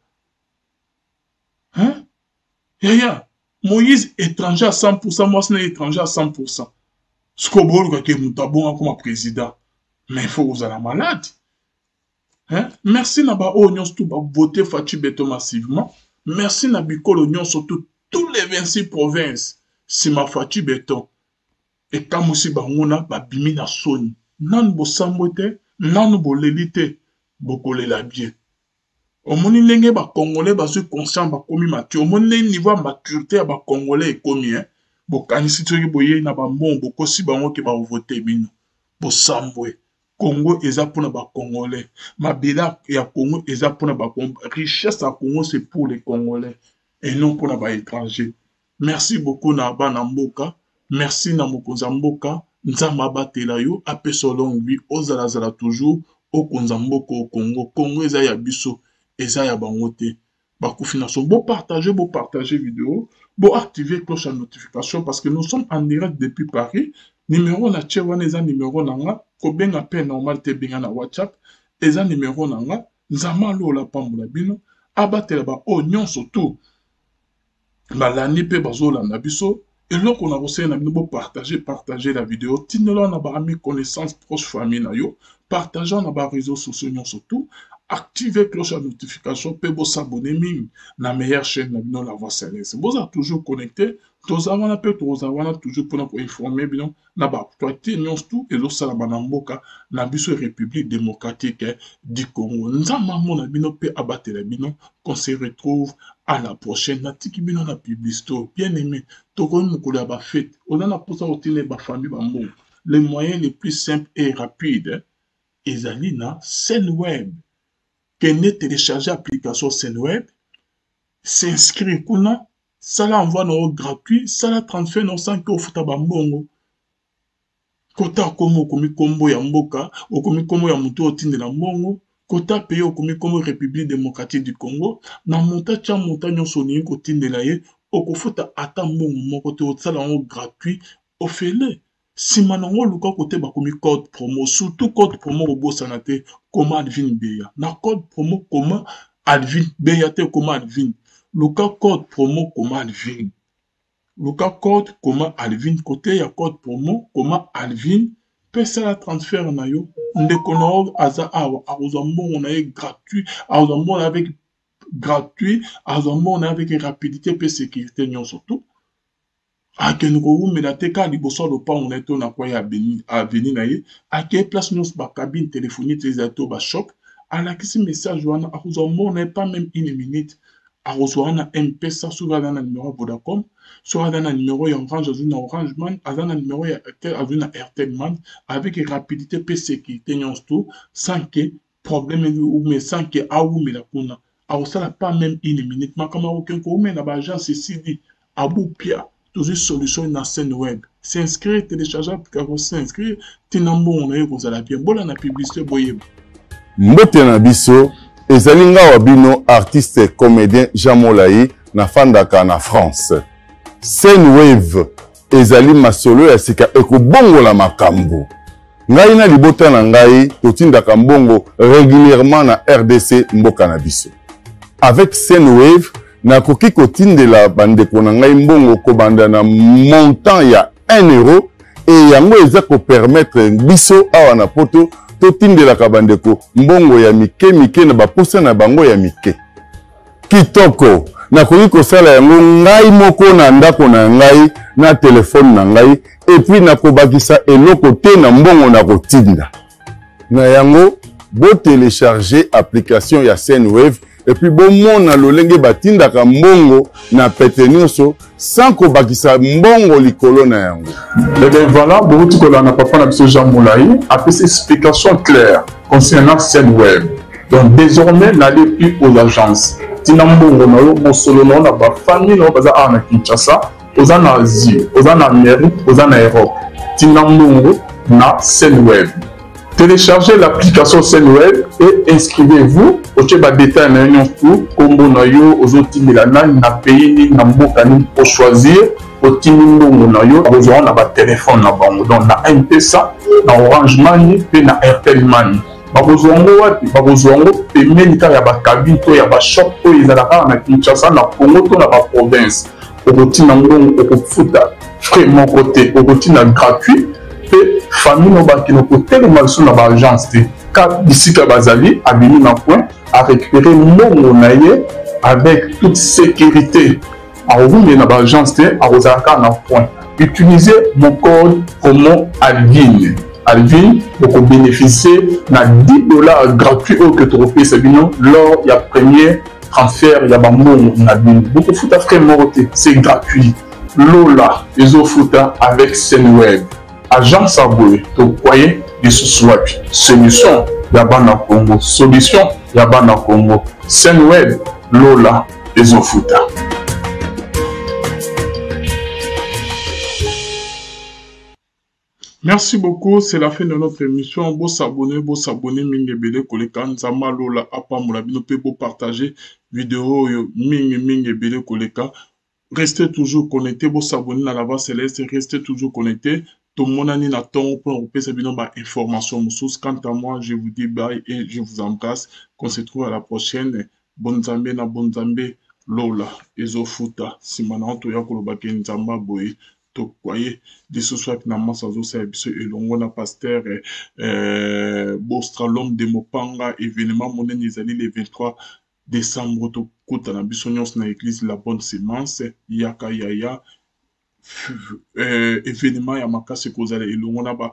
Moïse étranger à 100%, moi c'est étranger à 100%. Ce qu'on veut que nous t'abons comme président, mais il faut vous aller malade. Merci naba oignon surtout ba voter Fatou Beton massivement. Merci nabiko l'oignon surtout tous les 26 provinces. Si ma Fatou Beton et comme aussi ba ngona ba bimi na soni. Nan bo sambote, nan bo lelite, boko la bien. Au moni ndenge ba congolais ba se conscient ba komi mature. Au moni niveau maturité ba congolais komi bo kanisi toki boye na ba mbon bo kosi bango ke ba voter bino. Bo sambwe. Congo eza pona ba congolais. Mabela ya Congo eza pona ba richesse à Congo c'est pour les congolais et non pour ba étrangers. Merci beaucoup na ba na mboka. Merci na mokonza mboka. Nzamba batela yo ape selon lui ozala zala toujours au konzamboko au Congo. Congo eza ya biso. Eza ya bangote. Bakoufination. Bon partager vidéo. Bon activer cloche de notification parce que nous sommes en direct depuis Paris. Numéro na tchewana eza numéro nanga. Kobenga pe normal te benga na WhatsApp. Eza numéro nanga. Nzama lo la pambola bino. Abatela ba o nyonso tout. Balani pe bazola na biso. Et là qu'on a reçu na bino partager la vidéo. Tinelo na ba ami connaissance proche famille na yo. Partageons na ba réseaux sociaux nyonso tout. Activez cloche de notification, peut vous s'abonner na meilleure chaîne, la voix céleste. Vous êtes toujours connecté, tozawana pe tozawana toujours pour nous informer bien na ba actualité nyonso tout et lo sala banamboka na biso République démocratique du Congo. Nzama mona bino pe abatela bino qu'on se retrouve à la prochaine. Natiki bino na publicité bien aimé toko mukolo ya ba fête on a posa otine ba famille ba mbo. Les moyens les plus simples et rapides ezali na Senweb. Kene télécharger application Senweb, s'inscrire kuna, ça l'envoie non gratuit, ça la transfert non sans que au futa bambongo. Kota komo komi kombo ya mboka, okomi kombo ya muto otinde la mbongo, kota paye okomi kombo République démocratique du Congo, na monta tia monta nyonso ni kotinde la ye, okofuta ata mbongo moko te otsala ngo gratuit, ofele. Si manango luka kote bakomi code promo, surtout code promo robosana te, koma Alvin Beya. Na code promo koma Alvin Beya te koma Alvin. Luka code promo koma Alvin. Luka code koma Alvin. Côté ya code promo koma Alvin. Pesa la transfert na yo. Ndeko na og aza awa. Arozambo on a gratuit. Arozambo on avec gratuit. Arozambo on avec rapidité pe sécurité nyon surtout. Akenoko mais la teka liboso lo pa on est na kwa ya avenir na ye. Ake place nyons ba cabine téléphonique utilisateur ba shop. À kisi message wana arozambo on n'est pas même une minute. Arozwa na M-Pesa sur un numéro Vodacom, sur un numéro Orange, azuna Orange Man, azana numéro Airtel, azuna Airtel Man, avec rapidité pe sécurité nyons tout, sans que problème ou mais sans que aou mais la kuna. Arosala pas même une minute, ma kama aucun ko mais na ba agence CD Abou Pia, toujours solution na Senweb. S'inscrire, télécharger application, s'inscrire, tinambo on est ko zala bien. Bola na publicité boye. Mbote na biso ezalinga wabino artiste comédien Jamolai na fandaka na France. Senwave ezali masolo ya sika ekobongola makambo. Ngai na libota na ngai totindaka mbongo régulièrement na RDC mboka na biso. Avec Senwave nakoki kotindela bandeko na ngai mbongo kobanda na montant ya 1 euro et yango eza ko permettre biso awa na poto totindelaka bandeko mbongo ya mike mike na baposa na bango ya mike. Kitoko nakoki kosala yango ngai moko na ndako na ngai na telefone na ngai et puis nakobakisa eloko te na mbongo na kotinda. Na yango bo télécharger application ya Senwave et puis bon mona lolenge batindaka mbongo na pete nyonso sans kobakisa mbongo likolo na yango. Et bien voilà, beaucoup de na papa na biso Jean Moulaye a fait explication claire concernant Senweb. Donc désormais n'allez plus aux agences. Tina mbongo na yo mosolo na ba famille na baza na Kinshasa, oza na Asie, oza na Amérique, oza na Europe. Tina mbongo na Senweb. Téléchargez l'application Senweb et inscrivez-vous au Tchèba détail na yon tout, combo na yo, ozoti milana, na pays ni, na mboka ni, pour choisir, au timi mbongo na yo, ozora na ba téléphone na bango, donc na M-Pesa, na Orange Money, pe na Airtel Money. Babozongo wapi, babozongo, pe menika ya ba cabine to ya ba shop to izalaka na Kinshasa, na Congo to na ba province. Ozoti na mbongo, okofuta, frais mon côté, ozoti na gratuit, pe famille no ba kino côté de malso na ba agence te. Car d'ici que Bazali a venu dans point à récupérer mon naïe avec toute sécurité. À revenir dans l'agence à Rosaka dans point. Utilisez mon code promo Alvin. Alvin, vous bénéficiez de $10 gratuits que tu refais c'est bien lors il y a premier transfert il y a mon Alvin. Beaucoup de fouta frère moroté, c'est gratuit. Lola, les autres fouta avec Senweb. Agence Aboué, vous voyez de ce swap. Solution, Yabana Congo. Solution, Yabana Congo. Senweb, Lola, les Ofuta. Merci beaucoup, c'est la fin de notre émission. Beau s'abonner, Mingebele, Koleka, Nzama, Lola, Apa, Moulabino, beau partager vidéo, Mingebele, Koleka. Restez toujours connectés, beau s'abonner à la voix céleste, restez toujours connectés. Tout le monde a un temps pour repérer ces informations. Quant à moi, je vous dis bye et je vous embrasse. Qu'on se trouve à la prochaine. Bonne Zambé na bonne Zambé. Lola, Ezofuta, Simana, Toya Kolobake, Nzamba, Boye, Tokwaye, de ce soir, finalement, ça vous sert, et l'on pasteur, Bostralom de Mopanga, événement, mon Nizali, le 23 décembre, Tokota, na Bissonios, na église, la bonne sémence, Yaka Yaya, événement ya makasi kozala elongo na ba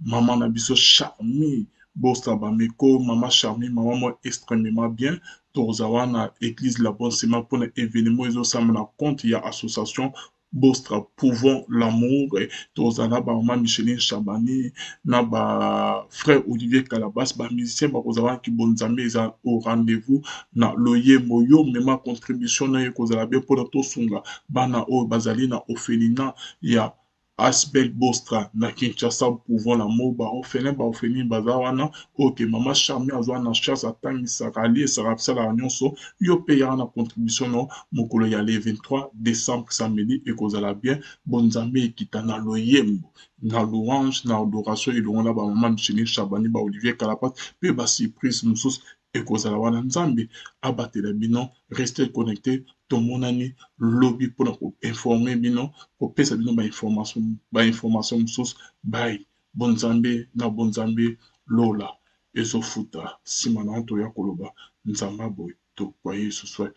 maman na biso Charmy Bostra Bameko, maman Charmy, maman moi extrêmement bien. Tozawa na église la bonne semaine pour l'événement ils ont ça na compte il y a association Bostra Pouvons l'amour et tozala ba maman Micheline Chabani na ba frère Olivier Calabas ba musicien ba kozawa ki bonzambe za au rendez-vous na loyer moyo mais ma contribution na kozala bien pour to sunga bana o bazali na orphelinat ya Asbel Bostra na Kinshasa pouvant l'amour ba ofeni bazawana ok maman Charmy azwa na chasse atangi sakali sarapsala nyonso yo payera na contribution no mokolo ya le 23 décembre samedi et kozala bien bonzambe ekita na loyembo na louange na adoration ilonga ba maman Micheline Chabani ba Olivier Calapat pe ba surprise mususu ekozala wana nzambe abatela bino restez connectés tomonani lobby pour informer bino pour pesa bino ba information mususu bye bonzambe na bonzambe lola ezofuta simana to ya koloba nzamba boy to kwa Yesu soit